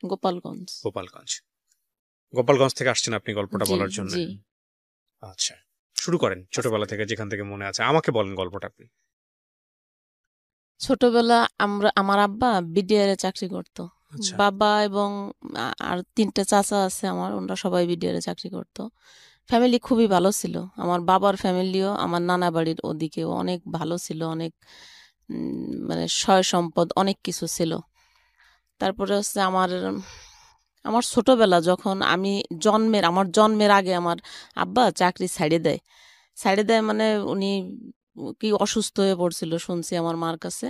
গোপালগঞ্জ। গোপালগঞ্জ। গোপালগঞ্জ থেকে আসছেন আপনি গল্পটা জি বলার জন্য? জি। আচ্ছা, শুরু করেন ছোটবেলা থেকে, যেখান থেকে মনে আছে আমাকে বলেন গল্পটা আপনি। ছোটবেলা আমার আব্বা বিডিআর এ চাকরি করতো। আচ্ছা। বাবা এবং আর 3টে চাচা আছে আমার, ওনারা সবাই বিডিআর এ চাকরি করতো। ফ্যামিলি খুবই ভালো ছিল। আমার বাবার ফ্যামিলিও আমার নানা বাড়ির ওদিকেও অনেক ভালো ছিল, অনেক মানে সয় সম্পদ অনেক কিছু ছিল। তারপরে হচ্ছে আমার ছোটবেলা যখন আমার জন্মের আগে আমার আব্বা চাকরি ছাইড়ে দেয় মানে উনি কি অসুস্থ হয়ে পড়ছিল শুনছি আমার মার কাছে,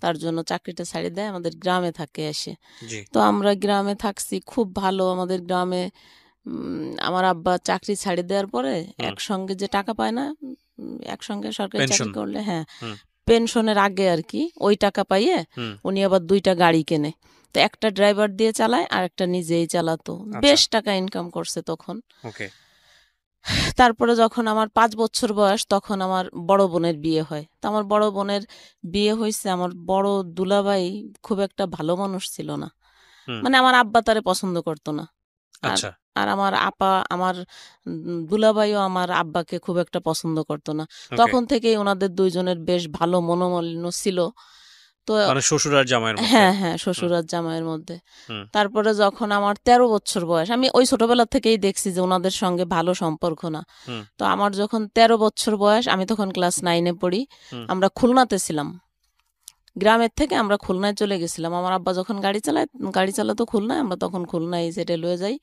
তার জন্য চাকরিটা ছাইড়ে দেয়, আমাদের গ্রামে থাকে এসে। তো আমরা গ্রামে থাকছি, খুব ভালো আমাদের গ্রামে। আমার আব্বা চাকরি ছাড়ে দেওয়ার পরে একসঙ্গে যে টাকা পায় না, একসঙ্গে সরকারি চাকরি করলে, হ্যাঁ, পেনশনের আগে আর কি, ওই টাকা পাইয়ে উনি আবার 2টা গাড়ি কেনে। তো একটা ড্রাইভার দিয়ে চালায় আর একটা নিজেই চালাতো। বেশ টাকা ইনকাম করছে তখন। তারপরে যখন আমার 5 বছর বয়স তখন আমার বড় বোনের বিয়ে হয়। তো আমার বড় বোনের বিয়ে হয়েছে, আমার বড় দুলাভাই খুব একটা ভালো মানুষ ছিল না, মানে আমার আব্বা তারে পছন্দ করতো না। আর আমার দুলাভাইও আমার আব্বাকে খুব একটা পছন্দ করতো না। তখন থেকেই ওনাদের দুইজনের বেশ ভালো মনোমালিন্য ছিল। তো মানে শ্বশুর আর জামাইয়ের মধ্যে? হ্যাঁ হ্যাঁ, শ্বশুর আর জামাইয়ের মধ্যে। তারপরে যখন আমার 13 বছর বয়স, আমি ওই ছোটবেলা থেকেই দেখছি যে ওনাদের সঙ্গে ভালো সম্পর্ক না। তো আমার যখন 13 বছর বয়স, আমি তখন ক্লাস 9-এ পড়ি। আমরা খুলনাতে ছিলাম, গ্রামের থেকে আমরা খুলনায় চলে গেছিলাম। আমার আব্বা যখন গাড়ি চালাতো খুলনায়, আমরা তখন খুলনায় সেটেল হয়ে যাই।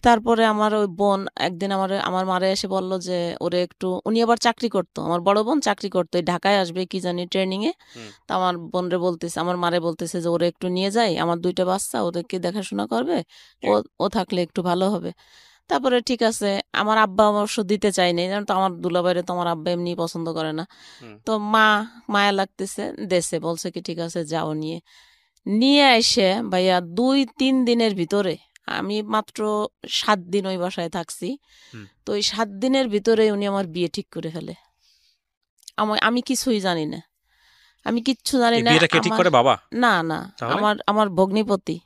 তারপরে আমার ওই বোন একদিন আমার মারে এসে বলল যে ওরে একটু, উনি আবার চাকরি করতো, আমার বড় বোন চাকরি করতো, ঢাকায় আসবে কি জানি ট্রেনিং এ। তো আমার আমার মারে বলতেছে যে ওরে একটু নিয়ে যাই, আমার 2টা বাচ্চা, ওদেরকে দেখাশোনা করবে, ও থাকলে একটু ভালো হবে। তারপরে ঠিক আছে, আমার আব্বা অবশ্য দিতে চায়নি, জানো তো আমার দুলাভাইরে তো আমার আব্বা এমনি পছন্দ করে না। তো মায়া লাগতেছে, দেশে বলছে কি ঠিক আছে যাও, নিয়ে এসে ভাইয়া 2-3 দিনের ভিতরে, আমি মাত্র 7 দিন ওই বাসায় থাকছি, তো ওই 7 দিনের ভিতরে উনি আমার বিয়ে ঠিক করে ফেলে। আমি কিছুই জানি না, আমি কিচ্ছু জানি না। বিয়েটা কে ঠিক করে? বাবা? না না, আমার ভগ্নিপতি।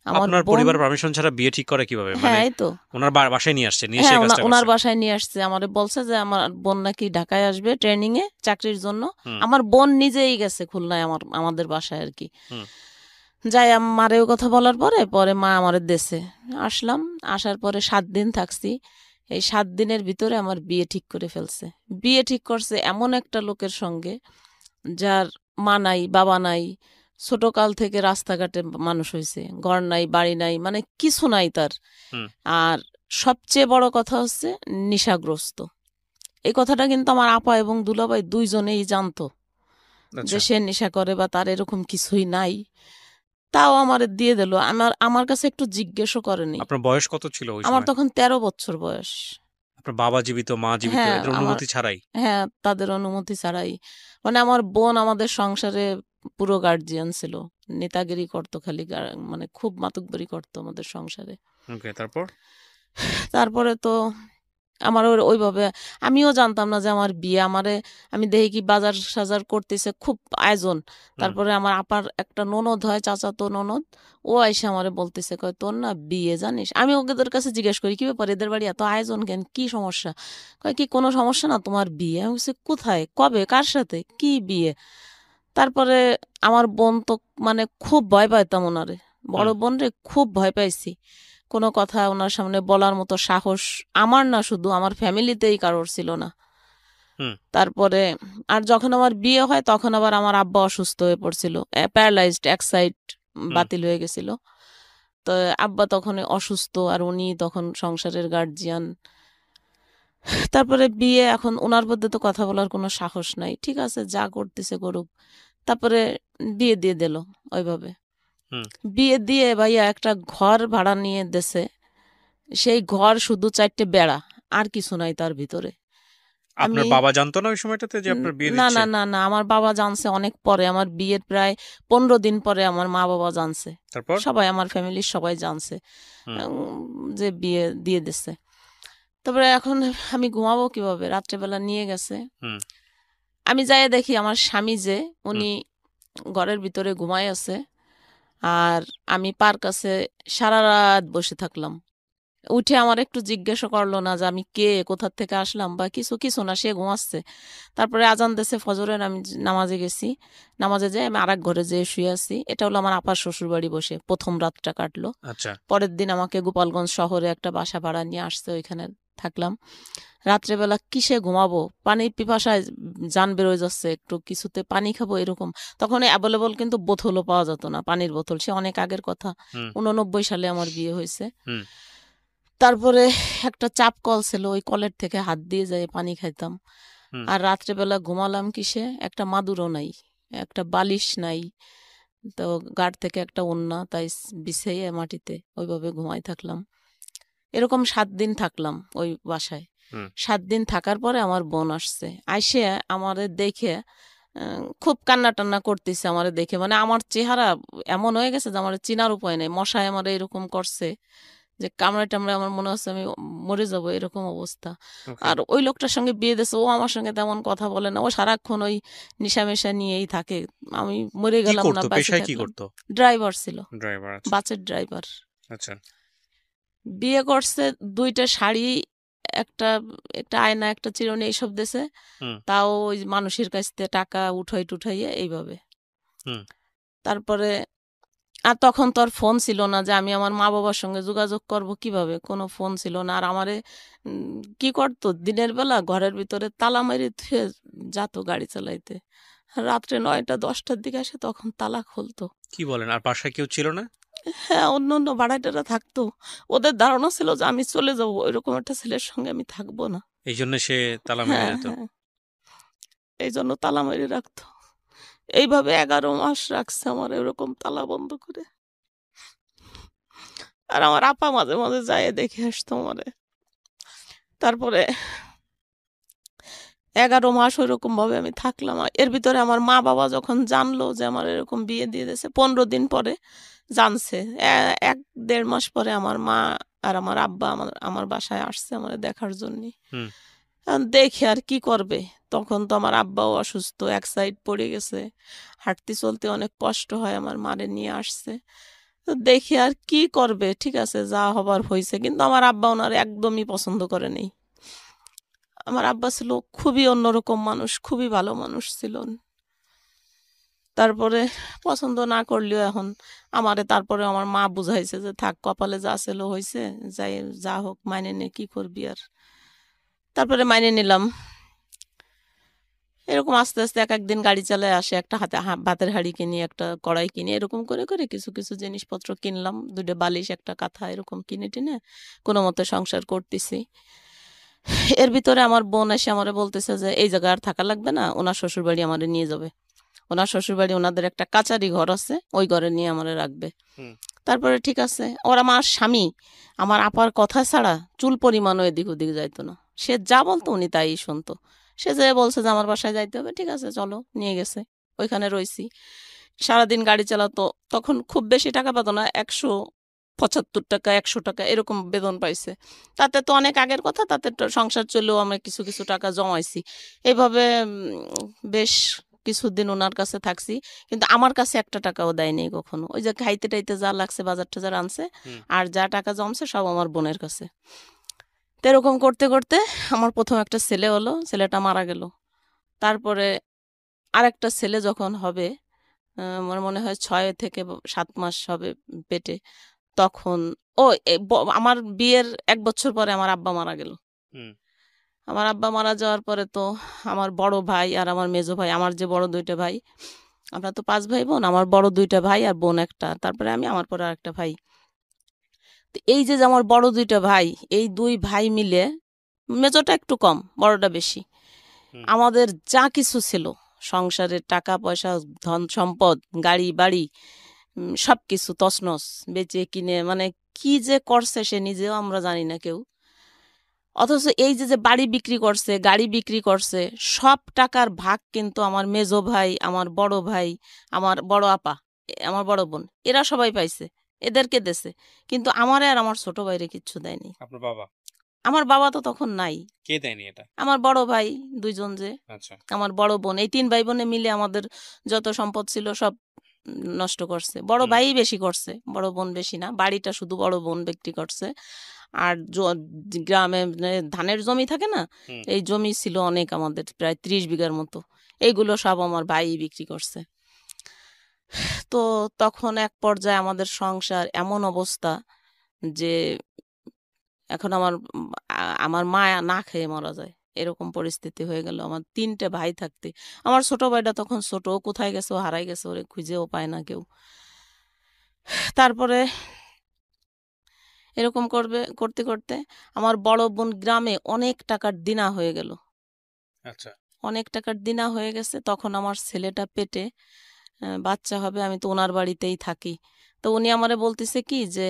আপনার পরিবার পারমিশন ছাড়া বিয়ে ঠিক করে কিভাবে? হ্যাঁ, এই তো ওনার বাসায় নিয়ে আসছে, নিয়ে হ্যাঁ, ওনার বাসায় নিয়ে আসছে। আমারে বলছে যে আমার বোন নাকি ঢাকায় আসবে ট্রেনিং এ চাকরির জন্য। আমার বোন নিজেই গেছে খুলনায় আমাদের বাসায় আর কি। যাই মারেও কথা বলার পরে মা আমারে দেশে আসলাম। আসার পরে 7 দিন থাকছি। এই 7 দিনের ভিতরে আমার বিয়ে ঠিক করে ফেলছে। বিয়ে ঠিক করছে এমন একটা লোকের সঙ্গে যার মা নাই, বাবা নাই, ছোটকাল থেকে রাস্তাঘাটে মানুষ হয়েছে, ঘর নাই, বাড়ি নাই, মানে কিছু নাই তার। আর সবচেয়ে বড় কথা হচ্ছে নেশাগ্রস্ত। এই কথাটা কিন্তু আমার আপা এবং দুলাভাই দুইজনেই জানতো যে সে নেশা করে বা তার এরকম কিছুই নাই। তাও আমার দিয়ে দিল, আমার কাছে একটু জিজ্ঞেসও করেনি। আপনার বয়স কত ছিল ওই সময়? আমার তখন 13 বছর বয়স। আপনার বাবা জীবিত, মা জীবিত, এদের অনুমতি ছাড়াই? হ্যাঁ, তাদের অনুমতি ছাড়াই। মানে আমার বোন আমাদের সংসারে পুরো গার্জিয়ান ছিল, নেতাগিরি করতো খালি, মানে খুব মাতুকবাড়ি করতো আমাদের সংসারে। তারপরে তো আমার ওইভাবে, আমিও জানতাম না যে আমার বিয়ে। আমি দেখি কি বাজার সাজার করতেছে, খুব আয়োজন। তারপরে আমার আপার একটা ননদ হয়, চাচাতো ননদ, ও আইসা আমারে বলতেছে, কয় তোর না বিয়ে জানিস। আমি ওদের কাছে জিজ্ঞেস করি কি ব্যাপার, এদের বাড়ি এত আয়োজন কেন, কি সমস্যা? কয় কি কোনো সমস্যা না, তোমার বিয়ে। আমি বলছি কোথায়, কবে, কার সাথে, কি বিয়ে? তারপরে আমার বোন তো মানে খুব ভয় পাইতাম ওনারে, বড় বোন রে খুব ভয় পাইছি। কোনো কথা ওনার সামনে বলার মতো সাহস আমার না, শুধু আমার ফ্যামিলিতেই কারোর ছিল না। তারপরে আর যখন আমার বিয়ে হয় তখন আবার আমার আব্বা অসুস্থ হয়ে পড়ছিল, প্যারালাইজড, এক সাইড বাতিল হয়ে গেছিল। তো আব্বা তখন অসুস্থ, আর উনি তখন সংসারের গার্জিয়ান। তারপরে বিয়ে, এখন ওনার মধ্যে তো কথা বলার কোনো সাহস নাই, ঠিক আছে যা করতেছে করুক। তারপরে বিয়ে দিয়ে দিল ওইভাবে। বিয়ে দিয়ে ভাইয়া একটা ঘর ভাড়া নিয়ে দেশে, সেই ঘর শুধু 4টে বেড়া, আর কিছু নাই তার ভিতরে। আপনার বাবা জানতো না ওই সময়টাতে যে আপনার বিয়ে না দিচ্ছে? না না না, আমার বাবা জানছে অনেক পরে, আমার বিয়ের প্রায় 15 দিন পরে আমার মা বাবা জানছে। সবাই, আমার ফ্যামিলির সবাই জানছে যে বিয়ে দিয়ে দিচ্ছে। তারপরে এখন আমি ঘুমাবো কিভাবে, রাত্রেবেলা নিয়ে গেছে। আমি যাই দেখি আমার স্বামী যে উনি ঘরের ভিতরে ঘুমায় আছে, আর আমি পার কাছে সারা রাত বসে থাকলাম। উঠে আমার একটু জিজ্ঞাসা করলো না যে আমি কে, কোথা থেকে আসলাম বা কিছু কিছু না, সে ঘুমাচ্ছে। তারপরে আজান দেশে ফজরের, আমি নামাজে গেছি। নামাজে যাই আমি আরেক ঘরে যেয়ে শুয়ে আছি। এটা হলো আমার আপার শ্বশুর বাড়ি। বসে প্রথম রাতটা কাটলো। আচ্ছা। পরের দিন আমাকে গোপালগঞ্জ শহরে একটা বাসা ভাড়া নিয়ে আসছে, ওইখানে থাকলাম। রাত্রেবেলা কিসে ঘুমাবো, পানির পিপাসায় জান বেরোয় যাচ্ছে, একটু কিছুতে পানি খাবো এরকম। তখন অ্যাভেলেবল কিন্তু বোতলও পাওয়া যেত না, পানির বোতল। সে অনেক আগের কথা, হুম 89 সালে আমার বিয়ে হয়েছে। হুম তারপরে একটা চাপ কল ছিল, ওই কলের থেকে হাত দিয়ে যায় পানি খাইতাম। হুম আর রাত্রেবেলা ঘুমালাম কিসে, একটা মাদুরও নাই, একটা বালিশ নাই। তো গাড় থেকে একটা ওন্না তাই বিছাইয়ে মাটিতে ওইভাবে ঘুমাই থাকলাম। এরকম 7 দিন থাকলাম ওই বাসায়। হুম 7 দিন থাকার পরে আমার বোন আসছে, আইসে আমাদের দেখে খুব কান্না টান্না করতেছে আমারে দেখে। মানে আমার চেহারা এমন হয়ে গেছে যে আমার চিনার উপায় নেই। মশায় আমার এরকম করছে যে কামড়ায় টামড়ায় আমার মনে হচ্ছে আমি মরে যাব, এরকম অবস্থা। ওকে। আর ওই লোকটার সঙ্গে বিয়ে দিয়েছে, ও আমার সঙ্গে তেমন কথা বলে না, ও সারাক্ষণ ওই নেশা নিয়েই থাকে। আমি মরে কি গেলাম না, করতো, বেঁচে পেশায় কি থাকলাম। করতো? ড্রাইভার ছিল, ড্রাইভার। আচ্ছা। বাসের ড্রাইভার। আচ্ছা। বিয়ে করছে, 2টা শাড়ি, একটা একটা আয়না, একটা চিরুনি, এইসব দেছে। হুম তাও ওই মানুষের কাছ থেকে টাকা উঠাই টুঠাইয়ে এইভাবে। হুম তারপরে আর তখন তো আর ফোন ছিল না যে আমি আমার মা বাবার সঙ্গে যোগাযোগ করব কিভাবে, কোনো ফোন ছিল না। আর আমারে কি করতো, দিনের বেলা ঘরের ভিতরে তালা মেরে থুয়ে যেত গাড়ি চালাইতে। রাত্রে 9টা 10টার দিকে আসে, তখন তালা খুলতো। কি বলেন, আর বাসায় কেউ ছিল না? হ্যাঁ, অন্য অন্য ভাড়াটেরা থাকতো। ওদের ধারণা ছিল যে আমি চলে যাবো, ওইরকম একটা ছেলের সঙ্গে আমি থাকবো না। এই জন্য সে তালা মেরে হ্যাঁ যেত? হ্যাঁ, এই জন্য তালা মেরে রাখতো। এইভাবে 11 মাস রাখছে আমার এরকম তালা বন্ধ করে। আর আমার আপা মাঝে মাঝে যায় দেখে আসতো আমারে। তারপরে 11 মাস ওইরকম ভাবে আমি থাকলাম। আর এর ভিতরে আমার মা বাবা যখন জানলো যে আমার এরকম বিয়ে দিয়ে দিয়েছে, 15 দিন পরে জানছে। 1-1.5 মাস পরে আমার মা আর আমার আব্বা আমার আমার বাসায় আসছে আমার দেখার জন্য। হুম দেখে আর কি করবে, তখন তো আমার আব্বাও অসুস্থ, এক সাইড পড়ে গেছে, হাঁটতে চলতে অনেক কষ্ট হয়। আমার মারে নিয়ে আসছে। তো দেখি আর কি করবে, ঠিক আছে যা হবার হয়েছে। কিন্তু আমার আব্বা ওনার একদমই পছন্দ করেনি। আমার আব্বা ছিল খুবই অন্যরকম মানুষ, খুবই ভালো মানুষ ছিলেন। তারপরে পছন্দ না করলেও এখন আমারে, তারপরে আমার মা বুঝাইছে যে থাক, কপালে যা ছিল হয়েছে, যাই যা হোক মাইনে নে, কি করবি আর। তারপরে মাইনে নিলাম। এরকম আস্তে আস্তে এক একদিন গাড়ি চালায় আসে, একটা হাতে ভাতের হাঁড়ি কিনি, একটা কড়াই কিনি, এরকম করে করে কিছু কিছু জিনিসপত্র কিনলাম। 2টা বালিশ, একটা কাঁথা, এরকম কিনে টিনে কোনো মতে সংসার করতেছি। এর ভিতরে আমার বোন এসে আমারে বলতেছে যে এই জায়গায় আর থাকা লাগবে না, ওনার শ্বশুর বাড়ি আমারে নিয়ে যাবে। ওনার শ্বশুর বাড়ি, ওনাদের একটা কাচারি ঘর আছে, ওই ঘরে নিয়ে আমারে রাখবে। হুম তারপরে ঠিক আছে। ওর আমার স্বামী আমার আপার কথা ছাড়া চুল পরিমাণও এদিক ওদিক যাইতো না। সে যা বলতো উনি তাই শুনতো। সে যে বলছে যে আমার বাসায় যাইতে হবে, ঠিক আছে চলো, নিয়ে গেছে। ওইখানে রইছি। সারাদিন গাড়ি চালাতো। তখন খুব বেশি টাকা পেতো না, 175 টাকা 100 টাকা এরকম বেতন পাইছে। তাতে তো অনেক আগের কথা, তাতে তো সংসার চলেও আমরা কিছু কিছু টাকা জমাইছি। এইভাবে বেশ কিছুদিন ওনার কাছে থাকছি। কিন্তু আমার কাছে একটা টাকাও দেয়নি কখনো। ওই যে খাইতে টাইতে যা লাগছে, বাজার টাজার আনছে, হুম আর যা টাকা জমছে সব আমার বোনের কাছে। তো এরকম করতে করতে আমার প্রথম একটা ছেলে হলো, ছেলেটা মারা গেল। তারপরে আরেকটা ছেলে যখন হবে, আমার মনে হয় 6 থেকে 7 মাস হবে পেটে, তখন ও আমার বিয়ের 1 বছর পরে আমার আব্বা মারা গেল। হুম আমার আব্বা মারা যাওয়ার পরে তো আমার বড় ভাই আর আমার মেজো ভাই, আমার যে বড় 2টা ভাই, আমরা তো 5 ভাই বোন, আমার বড় 2টা ভাই আর বোন একটা, তারপরে আমি, আমার পরে আরেকটা ভাই। তো এই যে আমার বড় 2টা ভাই, এই 2 ভাই মিলে, মেজোটা একটু কম, বড়টা বেশি, হুম আমাদের যা কিছু ছিল সংসারের, টাকা পয়সা, ধন সম্পদ, গাড়ি বাড়ি, সবকিছু তছনছ বেচে কিনে, মানে কি যে করছে সে নিজেও আমরা জানি না কেউ। অথচ এই যে যে বাড়ি বিক্রি করছে, গাড়ি বিক্রি করছে, সব টাকার ভাগ কিন্তু আমার মেজো ভাই, আমার বড় ভাই, আমার বড় আপা, আমার বড় বোন, এরা সবাই পাইছে, এদেরকে দেছে। কিন্তু আমারে আর আমার ছোট ভাইরে কিচ্ছু দেয়নি। আপনার বাবা? আমার বাবা তো তখন নাই। কে দেয়নি এটা? আমার বড় ভাই 2জন যে, আচ্ছা। আমার বড় বোন, এই 3 ভাই বোনে মিলে আমাদের যত সম্পদ ছিল সব নষ্ট করছে। বড় হুম। ভাই বেশি করছে, বড় বোন বেশি না। বাড়িটা শুধু বড় বোন বিক্রি করছে। আর গ্রামে ধানের জমি থাকে না, হুম। এই জমি ছিল অনেক, আমাদের প্রায় 30 বিঘার মতো। এইগুলো সব আমার ভাই বিক্রি করছে। তো তখন এক পর্যায়ে আমাদের সংসার এমন অবস্থা যে এখন আমার মা না খেয়ে মারা যায়, এরকম পরিস্থিতি হয়ে গেল। আমার 3টে ভাই থাকতে, আমার ছোট ভাইটা তখন ছোট, ও কোথায় গেছে, ও হারাই গেছে, ওরে খুঁজেও পায় না কেউ। তারপরে এরকম করতে করতে আমার বড় বোন গ্রামে অনেক টাকার দিনা হয়ে গেল। আচ্ছা। অনেক টাকার দিনা হয়ে গেছে, তখন আমার ছেলেটা পেটে, বাচ্চা হবে, আমি তো ওনার বাড়িতেই থাকি। তো উনি আমারে বলতেছে কি যে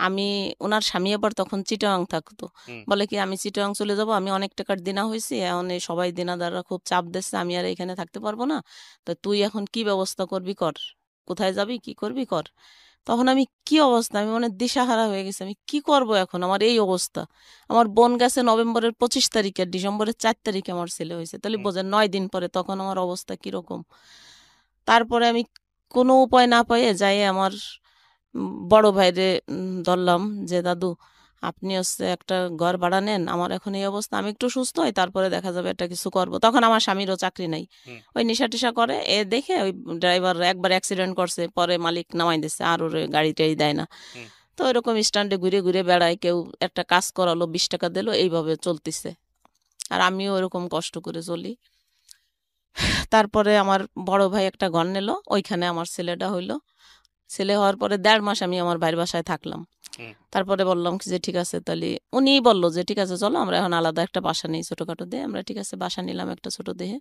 আমি, ওনার স্বামী আবার তখন চিটাগাং থাকতো, হুম। বলে কি আমি চিটাগাং চলে যাব, আমি অনেক টাকার দিনা হয়েছি, এখন এই সবাই দিনাদাররা খুব চাপ দিচ্ছে, আমি আর এখানে থাকতে পারবো না, তো তুই এখন কি ব্যবস্থা করবি কর, কোথায় যাবি কি করবি কর। তখন আমি কি অবস্থা, আমি মানে দিশাহারা হয়ে গেছি, আমি কি করব এখন, আমার এই অবস্থা। আমার বোন গেছে নভেম্বরের 25 তারিখে, ডিসেম্বরের 4 তারিখে আমার ছেলে হয়েছে, তাহলে হুম। বোঝেন 9 দিন পরে তখন আমার অবস্থা কিরকম। তারপরে আমি কোনো উপায় না পাইয়ে যাই আমার বড় ভাইরে ধরলাম যে দাদু, আপনি হচ্ছে একটা ঘর ভাড়া নেন, আমার এখন এই অবস্থা, আমি একটু সুস্থ হই, তারপরে দেখা যাবে একটা কিছু করব। তখন আমার স্বামীরও চাকরি নাই, হুম। ওই নেশা টেশা করে, এ দেখে ওই ড্রাইভার একবার অ্যাক্সিডেন্ট করছে, পরে মালিক নামাই দিচ্ছে, আর ওরে গাড়িটাই দেয় না। হুম। তো এরকম স্ট্যান্ডে ঘুরে ঘুরে বেড়ায়, কেউ একটা কাজ করালো, 20 টাকা দিল, এইভাবে চলতেছে। আর আমিও এরকম কষ্ট করে চলি। তারপরে আমার বড় ভাই একটা ঘর নিল, ওইখানে আমার ছেলেটা হইলো। ছেলে হওয়ার পরে 1.5 মাস আমি আমার ভাইয়ের বাসায় থাকলাম। হুম। তারপরে বললাম কি যে ঠিক আছে, তাহলে উনিই বললো যে ঠিক আছে চলো আমরা এখন আলাদা একটা বাসা নিই ছোটখাটো দিয়ে, আমরা ঠিক আছে বাসা নিলাম একটা ছোট দেহে।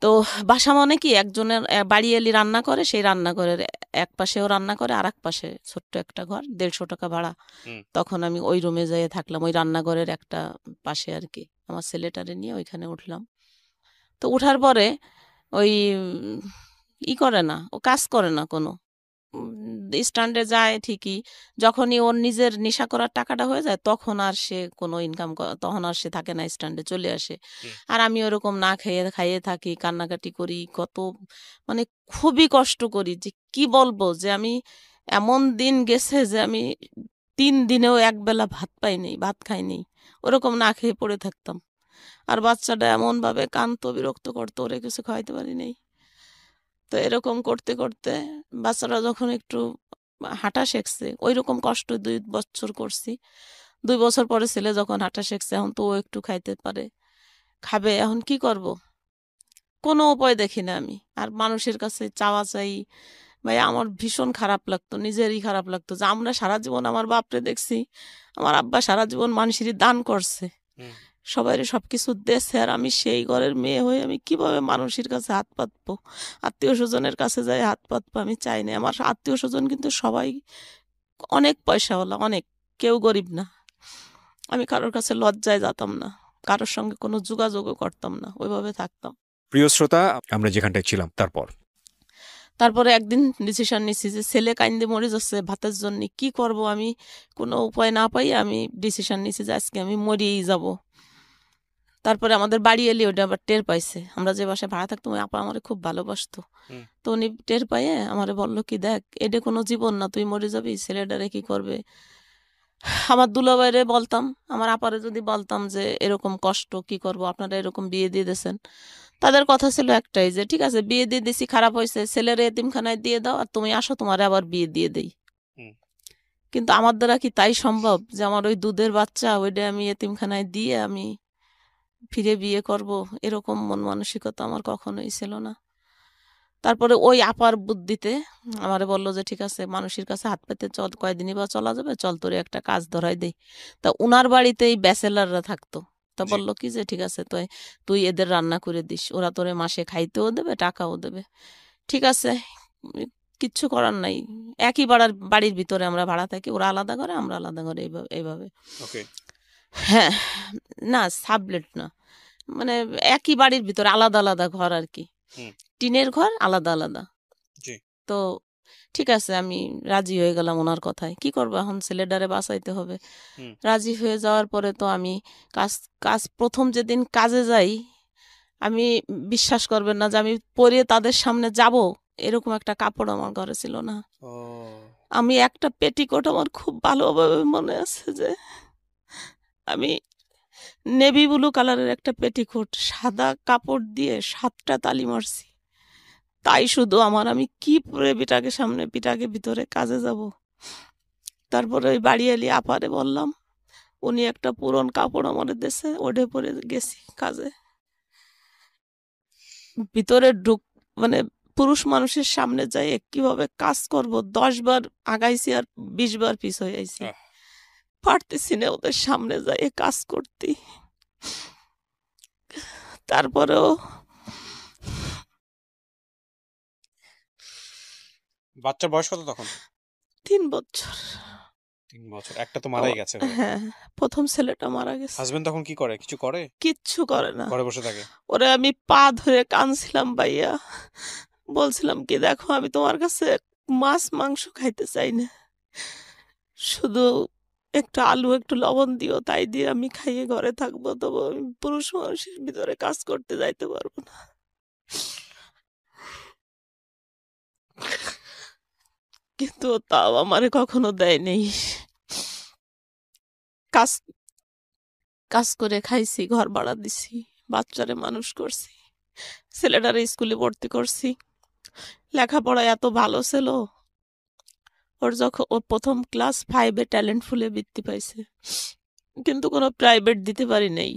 তো বাসা মানে কি, একজনের বাড়ি এলি রান্না করে, সেই রান্নাঘরের এক পাশেও রান্না করে, আর এক পাশে ছোট্ট একটা ঘর, 150 টাকা ভাড়া। হুম। তখন আমি ওই রুমে যেয়ে থাকলাম, ওই রান্নাঘরের একটা পাশে আর কি, আমার ছেলেটারে নিয়ে ওইখানে উঠলাম। তো উঠার পরে ওই ই করে না, ও কাজ করে না কোনো, স্ট্যান্ডে যায় ঠিকই, যখনই ওর নিজের নেশা করার টাকাটা হয়ে যায় তখন আর সে কোনো ইনকাম, তখন আর সে থাকে না, স্ট্যান্ডে চলে আসে। হুম। আর আমি ওরকম না খেয়ে খাইয়ে থাকি, কান্নাকাটি করি কত, মানে খুবই কষ্ট করি, যে কি বলবো, যে আমি এমন দিন গেছে যে আমি 3 দিনেও একবেলা ভাত পাইনি, ভাত খাইনি, ওরকম না খেয়ে পড়ে থাকতাম। আর বাচ্চাটা এমন ভাবে কাঁদতো, বিরক্ত করতো, ওরে কিছু খাওয়াইতে পারি নাই। তো এরকম করতে করতে বাচ্চারা যখন একটু হাঁটা শিখছে, ওই রকম কষ্ট 2 বছর করছি। 2 বছর পরে ছেলে যখন হাঁটা শিখছে, এখন তো ও একটু খাইতে পারে, খাবে, এখন কি করব, কোনো উপায় দেখি না আমি। আর মানুষের কাছে চাওয়া চাই, ভাই আমার ভীষণ খারাপ লাগতো, নিজেরই খারাপ লাগতো যে আমরা সারা জীবন, আমার বাপরে দেখছি, আমার আব্বা সারা জীবন মানুষেরই দান করছে, হুম। সবাইরে সবকিছু দেশে, আর আমি সেই ঘরের মেয়ে হয়ে আমি কিভাবে মানুষের কাছে হাত পাতবো, আত্মীয় স্বজনের কাছে যাই হাত পাতবো, আমি চাই না। আমার আত্মীয় স্বজন কিন্তু সবাই অনেক পয়সাওয়ালা, অনেক, কেউ গরিব না। আমি কারোর কাছে লজ্জায় যেতাম না, কারোর সঙ্গে কোনো যোগাযোগও করতাম না, ওইভাবে থাকতাম। প্রিয় শ্রোতা, আমরা যেখানটায় ছিলাম তারপর তারপরে একদিন ডিসিশন নিছি যে ছেলে কাইন্দে মরে যাচ্ছে ভাতের জন্য, কি করব আমি, কোনো উপায় না পাই আমি ডিসিশন নিছি যে আজকে আমি মরিয়েই যাব। তারপরে আমাদের বাড়ি এলে ওটা আবার টের পাইছে, আমরা যে বাসায় ভাড়া থাকতাম, ওই আপা আমারে খুব ভালোবাসতো। হুম। তো উনি টের পাইয়ে আমারে বললো কি, দেখ এটা কোনো জীবন না, তুই মরে যাবি, ছেলেটারে কি করবে। আমার দুলাভাইরে বলতাম, আমার আপারে যদি বলতাম যে এরকম কষ্ট, কি করব, আপনারা এরকম বিয়ে দিয়ে দিয়েছেন, তাদের কথা ছিল একটাই যে ঠিক আছে বিয়ে দিয়ে দিছি, খারাপ হয়েছে, ছেলের এতিমখানায় দিয়ে দাও, আর তুমি আসো, তোমারে আবার বিয়ে দিয়ে দেই। হুম। কিন্তু আমার দ্বারা কি তাই সম্ভব যে আমার ওই দুধের বাচ্চা ওইটা আমি এতিমখানায় দিয়ে আমি ফিরে বিয়ে করব, এরকম মন মানসিকতা আমার কখনোই ছিল না। তারপরে ওই আপার বুদ্ধিতে আমারে বলল যে ঠিক আছে মানুষের কাছে হাত পেতে চল, কয়দিনই বা চলা যাবে, চল তোরে একটা কাজ ধরাই দেই। তা উনার বাড়িতেই ব্যাচেলাররা থাকতো। তা জি। বলল কি যে ঠিক আছে তুই তুই এদের রান্না করে দিস, ওরা তোরে মাসে খাইতেও দেবে, টাকাও দেবে। ঠিক আছে, কিচ্ছু করার নাই। একই বাড়ির ভিতরে আমরা ভাড়া থাকি, ওরা আলাদা ঘরে আমরা আলাদা ঘরে, এইভাবে এইভাবে। ওকে। হ্যাঁ, না সাবলেট না, মানে একই বাড়ির ভিতরে আলাদা আলাদা ঘর আর কি, হুম। টিনের ঘর আলাদা আলাদা। জি। তো ঠিক আছে আমি রাজি হয়ে গেলাম ওনার কথায়, কি করবো এখন, ছেলেটারে বাঁচাইতে হবে। হুম। রাজি হয়ে যাওয়ার পরে তো আমি কাজ কাজ প্রথম যেদিন কাজে যাই, আমি বিশ্বাস করবেন না যে আমি পরে তাদের সামনে যাব, এরকম একটা কাপড় আমার ঘরে ছিল না। ও আমি একটা পেটিকোট আমার খুব ভালোভাবে মনে আছে যে আমি নেভি ব্লু কালারের একটা পেটিকোট সাদা কাপড় দিয়ে 7টা তালি মারছি। তাই শুধু আমার, আমি কি পরে পিটাকে ভিতরে কাজে যাব। তারপরে ওই বাড়িয়ালি আপারে বললাম, উনি একটা পুরন কাপড় আমার দেশে ওঠে পরে গেছি কাজে। ভিতরে মানে পুরুষ মানুষের সামনে যাই কিভাবে কাজ করব, 10 বার আগাইছি আর 20 বার পিছ হয়ে আইছি। আহ, পারতেছি না ওদের সামনে যাই কাজ করতে। তারপরেও বাচ্চার বয়স কত তখন? 3 বছর। 3 বছর। একটা তো মারাই গেছে ভাই। হ্যাঁ, প্রথম ছেলেটা মারা গেছে। হাজবেন্ড তখন কি করে? কিছু করে? কিচ্ছু করে না। ঘরে বসে থাকে? ওরে আমি পা ধরে কাঁদছিলাম ভাইয়া, বলছিলাম কি দেখো আমি তোমার কাছে মাছ মাংস খাইতে চাই না, শুধু একটু আলু একটু লবণ দিও, তাই দিয়ে আমি খাইয়ে ঘরে থাকবো, তবু আমি পুরুষ মানুষের ভিতরে কাজ করতে যাইতে পারবো না। কিন্তু ও তাও আমারে কখনো দেয় নেই। কাজ কাজ করে খাইছি, ঘর ভাড়া দিছি, বাচ্চারে মানুষ করছি, ছেলেটারে স্কুলে ভর্তি করছি। লেখাপড়ায় এত ভালো ছিল, ওর যখন ও প্রথম ক্লাস 5-এ ট্যালেন্ট ফুলে বৃত্তি পাইছে, কিন্তু কোনো প্রাইভেট দিতে পারি নাই।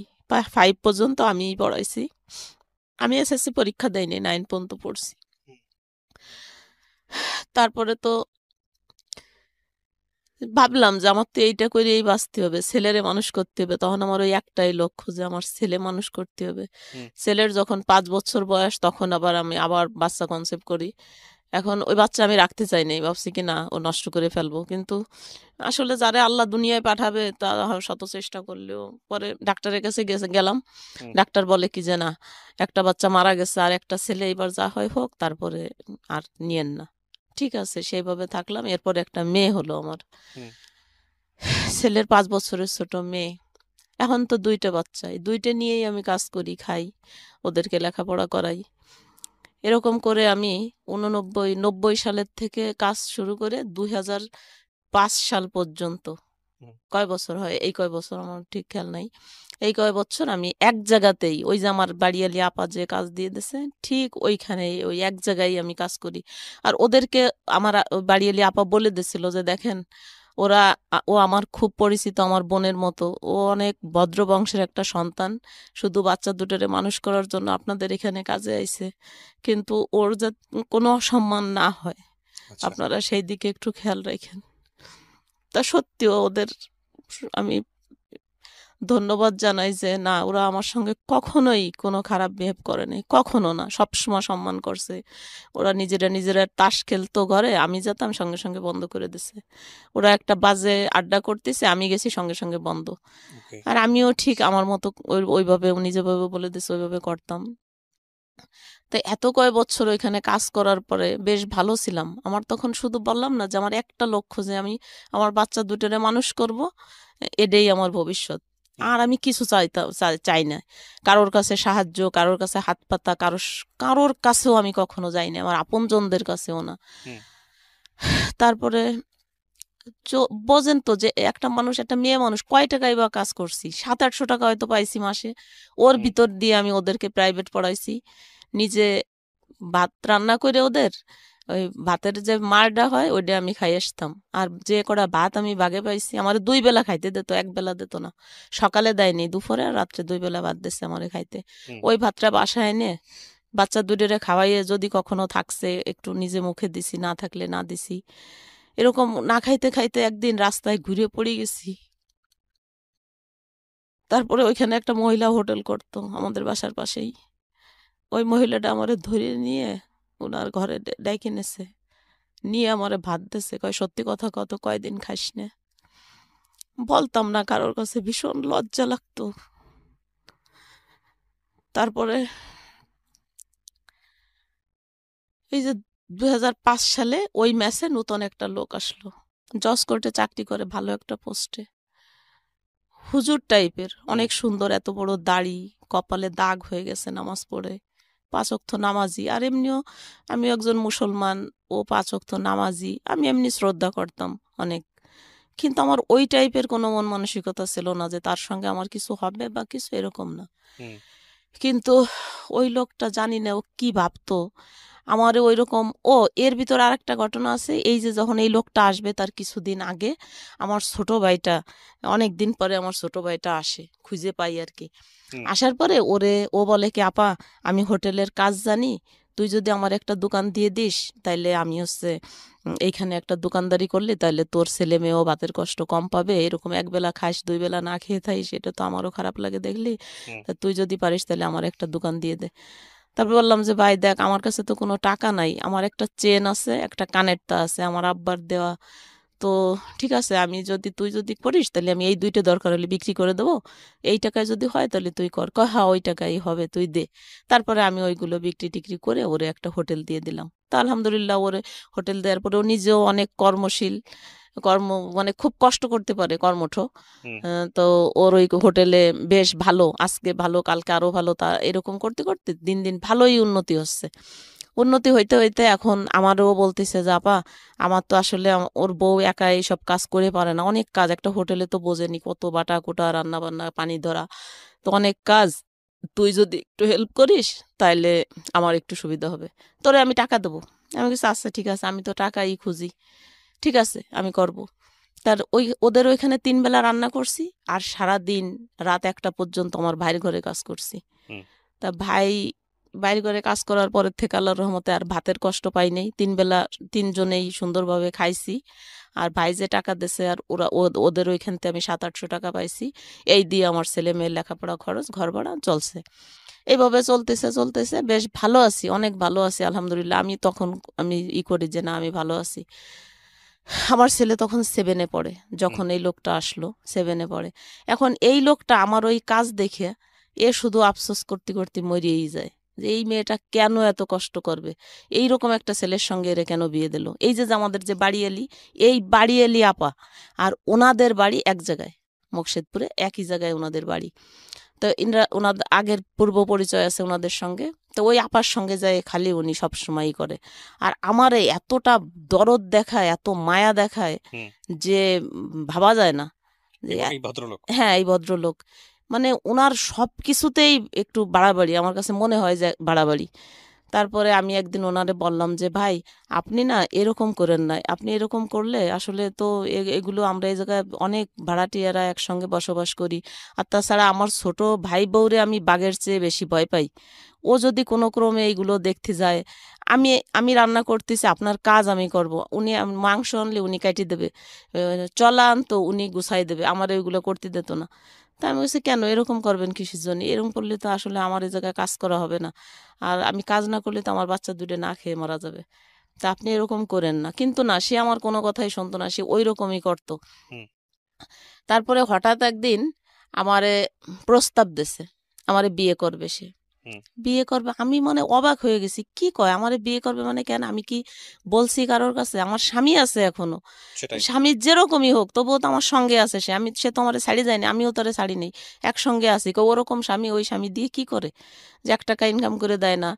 5 পর্যন্ত আমিই পড়াইছি। আমি এসএসসি পরীক্ষা দেয়নি, 9 পর্যন্ত পড়ছি। তারপরে তো ভাবলাম যে আমার তো এইটা করেই বাঁচতে হবে, ছেলেরে মানুষ করতে হবে। তখন আমার ওই একটাই লক্ষ্য যে আমার ছেলে মানুষ করতে হবে। ছেলের যখন 5 বছর বয়স তখন আমি আবার বাচ্চা কনসেপ্ট করি। এখন ওই বাচ্চা আমি রাখতে চাই নাই, ভাবছি কি না ও নষ্ট করে ফেলবো। কিন্তু আসলে যারা আল্লাহ দুনিয়ায় পাঠাবে তারা শত চেষ্টা করলেও, পরে ডাক্তারের কাছে গেলাম। ডাক্তার বলে কি যে না, একটা বাচ্চা মারা গেছে আর একটা ছেলে, এবার যা হয় হোক, তারপরে আর নিয়েন না। ঠিক আছে, সেইভাবে থাকলাম। এরপরে একটা মেয়ে হলো আমার, ছেলের 5 বছরের ছোট মেয়ে। এখন তো 2টা বাচ্চা, এই 2টা নিয়েই আমি কাজ করি, খাই, ওদেরকে লেখাপড়া করাই। এরকম করে আমি 90 সালের থেকে কাজ শুরু করে 2005 সাল পর্যন্ত, কয় বছর হয়, এই কয় বছর আমার ঠিক খেয়াল নাই, এই কয় বছর আমি এক জায়গাতেই, ওই যে আমার বাড়িয়ালি আপা যে কাজ দিয়ে দিয়েছে ঠিক ওইখানেই, ওই এক জায়গায় আমি কাজ করি। আর ওদেরকে আমার বাড়িয়ালি আপা বলে দিছিল যে দেখেন, ও আমার খুব পরিচিত, আমার বোনের মতো, ও অনেক ভদ্র বংশের একটা সন্তান, শুধু বাচ্চা দুটোরে মানুষ করার জন্য আপনাদের এখানে কাজে আইছে, কিন্তু ওর যাতে কোনো অসম্মান না হয় আপনারা সেই দিকে একটু খেয়াল রাখেন। তা সত্যিও ওদের আমি ধন্যবাদ জানাই যে না, ওরা আমার সঙ্গে কখনোই কোনো খারাপ বিহেভ করে নাই, কখনো না, সবসময় সম্মান করছে। ওরা নিজেরা তাস খেলতো ঘরে, আমি যেতাম সঙ্গে সঙ্গে বন্ধ করে দিছে। ওরা একটা বাজে আড্ডা করতেছে, আমি গেছি সঙ্গে সঙ্গে বন্ধ। আর আমিও ঠিক আমার মতো ওইভাবে উনি যেভাবে বলে দিছে ওইভাবে করতাম। তাই এত কয় বছর ওইখানে কাজ করার পরে বেশ ভালো ছিলাম। আমার তখন শুধু বললাম না যে আমার একটা লক্ষ্য যে আমি আমার বাচ্চা দুটোরে মানুষ করব, এটাই আমার ভবিষ্যৎ। আর আমি কিছু চাই না, কারোর কাছে সাহায্য, কারোর কাছে হাত পাতা, কারোর কাছেও আমি কখনো যাই না, আমার আপনজনদের কাছেও না। তারপরে বোঝেন তো যে একটা মানুষ, একটা মেয়ে মানুষ, কয় টাকাই বা কাজ করছি, 700-800 টাকা হয়তো পাইছি মাসে। ওর ভিতর দিয়ে আমি ওদেরকে প্রাইভেট পড়াইছি, নিজে ভাত রান্না করে ওদের ওই ভাতের যে মারটা হয় ওইটা আমি খাই আসতাম। আর যে কটা ভাত আমি বাগে পাইছি, আমার 2 বেলা খাইতে দিত, 1 বেলা দিত না। সকালে দেয়নি, দুপুরে আর রাত্রে 2 বেলা ভাত দিচ্ছে আমারে খাইতে। ওই ভাতটা বাসায় এনে বাচ্চা দুটোরে খাওয়াইয়ে যদি কখনো থাকছে একটু নিজে মুখে দিছি, না থাকলে না দিছি। এরকম না খাইতে খাইতে একদিন রাস্তায় ঘুরে পড়ে গেছি। তারপরে ওইখানে একটা মহিলা হোটেল করতো আমাদের বাসার পাশেই। ওই মহিলাটা আমারে ধরে নিয়ে ওনার ঘরে ডেকে নেছে, নিয়ে আমারে ভাত দিছে, কয় সত্যি কথা কত, কয়দিন খাইস না। বলতাম না কারোর কাছে, ভীষণ লজ্জা লাগতো। তারপরে এই যে 2005 সালে ওই ম্যাচে নতুন একটা লোক আসলো, জজ কোর্টে চাকরি করে, ভালো একটা পোস্টে, হুজুর টাইপের, অনেক সুন্দর, এত বড় দাড়ি, কপালে দাগ হয়ে গেছে নামাজ পড়ে, 5 ওয়াক্ত নামাজি, আর এমনিও আমি একজন মুসলমান, ও 5 ওয়াক্ত নামাজি, আমি এমনি শ্রদ্ধা করতাম অনেক। কিন্তু আমার ওই টাইপের কোনো মন মানসিকতা ছিল না যে তার সঙ্গে আমার কিছু হবে বা কিছু, এরকম না। হুম কিন্তু ওই লোকটা জানি না ও কি ভাবতো আমারে ওইরকম। ও এর ভিতর আরেকটা ঘটনা আছে, এই যে যখন এই লোকটা আসবে তার কিছুদিন আগে আমার ছোট ভাইটা, অনেক দিন পরে আমার ছোট ভাইটা আসে, খুঁজে পাই আর কি। হুম আসার পরে ও বলে কি, আপা আমি হোটেলের কাজ জানি, তুই যদি আমার একটা দোকান দিয়ে দিস তাইলে আমি হচ্ছে এইখানে একটা দোকানদারি করলে তাহলে তোর ছেলে মেয়েও ভাতের কষ্ট কম পাবে, এরকম একবেলা খাস 2 বেলা না খেয়ে থাইস, এটা তো আমারও খারাপ লাগে দেখলি, হুম তা তুই যদি পারিস তাহলে আমার একটা দোকান দিয়ে দে। তারপর বললাম যে ভাই দেখ, আমার কাছে তো কোনো টাকা নাই, আমার একটা চেন আছে, একটা কানেরটা আছে আমার আব্বার দেওয়া, তো ঠিক আছে, তুই যদি করিস তাহলে আমি এই 2টা দরকার হলে বিক্রি করে দেবো, এই টাকায় যদি হয় তাহলে তুই কর। কয় হ্যাঁ ওই টাকাই হবে, তুই দে। তারপরে আমি ওইগুলো বিক্রি টিক্রি করে ওরে একটা হোটেল দিয়ে দিলাম। তা আলহামদুলিল্লাহ ওরে হোটেল দেওয়ার পরে ও নিজেও অনেক কর্মশীল, কর্ম মানে খুব কষ্ট করতে পারে, কর্মঠ। হুম তো ওর ওই হোটেলে বেশ ভালো, আজকে ভালো কালকে আরো ভালো, তা এরকম করতে করতে দিন দিন ভালোই উন্নতি হচ্ছে। উন্নতি হইতে হইতে এখন আমারও বলতেছে যে আপা, আমার তো আসলে ওর বউ একা এইসব কাজ করে পারে না, অনেক কাজ, একটা হোটেলে তো বোঝেনি কত বাটা কোটা, রান্না বান্না, পানি ধরা, তো অনেক কাজ, তুই যদি একটু হেল্প করিস তাইলে আমার একটু সুবিধা হবে, তোরে আমি টাকা দেবো। আমি কিছু আচ্ছা ঠিক আছে, আমি তো টাকাই খুঁজি, ঠিক আছে আমি করব। ওদের ওইখানে 3 বেলা রান্না করছি, আর সারা দিন রাত 1টা পর্যন্ত আমার ভাইয়ের ঘরে কাজ করছি। হুম তা ভাই বাইরে করে কাজ করার পরের থেকে আল্লাহর রহমতে আর ভাতের কষ্ট পাই নাই, 3 বেলা 3 জনেই সুন্দরভাবে খাইছি। আর ভাই যে টাকা দিছে, আর ওদের ওইখান থেকে আমি 700-800 টাকা পাইছি, এই দিয়ে আমার ছেলে মেয়ের লেখাপড়া খরচ, ঘর ভাড়া চলছে। এইভাবে চলতেছে চলতেছে, বেশ ভালো আছি, অনেক ভালো আছি আলহামদুলিল্লাহ। আমি করি যে না আমি ভালো আছি। আমার ছেলে তখন 7-এ পড়ে, হুম যখন এই লোকটা আসলো 7-এ পড়ে। এখন এই লোকটা আমার ওই কাজ দেখে শুধু আফসোস করতে করতে মরিয়েই যায় যে এই মেয়েটা কেন এত কষ্ট করবে, এইরকম একটা ছেলের সঙ্গে এরে কেন বিয়ে দিল। এই যে আমাদের যে বাড়িয়ালি, এই বাড়িয়ালি আপা আর ওনাদের বাড়ি এক জায়গায়, মুকশেদপুরে একই জায়গায় ওনাদের বাড়ি। তো ওনাদের আগের পূর্ব পরিচয় আছে ওনাদের সঙ্গে, তো ওই আপার সঙ্গে যায় খালি উনি সবসময়ই করে। আর আমারে এতটা দরদ দেখায়, এত মায়া দেখায় হুম যে ভাবা যায় না যে এই ভদ্রলোক। হ্যাঁ এই ভদ্রলোক, মানে ওনার সব কিছুতেই একটু বাড়াবাড়ি, আমার কাছে মনে হয় যে বাড়াবাড়ি। তারপরে আমি একদিন ওনারে বললাম যে ভাই, আপনি না এরকম করেন না, আপনি এরকম করলে আসলে তো এগুলো আমরা এই জায়গায় অনেক ভাড়াটিয়ারা একসঙ্গে বসবাস করি, আর তাছাড়া আমার ছোট ভাই বউরে আমি বাঘের চেয়ে বেশি ভয় পাই। ও যদি কোনো ক্রমে এইগুলো দেখতে যায়, আমি আমি রান্না করতেছি, আপনার কাজ আমি করব, মাংস আনলে উনি কাটি দেবে, চলা আনতো উনি গুছাই দেবে, আমার এগুলো করতে দিত না। তা আমি বলছি কেন এরকম করবেন, কিসের জন্য এরকম করলে তো আসলে আমার এই জায়গায় কাজ করা হবে না, আর আমি কাজ না করলে তো আমার বাচ্চা 2টা না খেয়ে মারা যাবে, তা আপনি এরকম করেন না। কিন্তু না, সে আমার কোনো কথাই শুনতো না, সে ওই রকমই করতো। হুম তারপরে হঠাৎ একদিন আমারে প্রস্তাব দিছে, আমারে বিয়ে করবে সে, হুম বিয়ে করবে। আমি মানে অবাক হয়ে গেছি, কি কয় আমারে বিয়ে করবে মানে, কেন আমি কি বলছি কারোর কাছে? আমার স্বামী আছে এখনো, সেটাই। স্বামী যেরকমই হোক তবুও তো আমার সঙ্গে আছে সে, সে তো আমারে ছাড়ি যায়নি, আমিও তারে ছাড়ি নেই, একসঙ্গে আছি। ওরকম স্বামী ওই স্বামী দিয়ে কি করে, যে 1 টাকা ইনকাম করে দেয় না,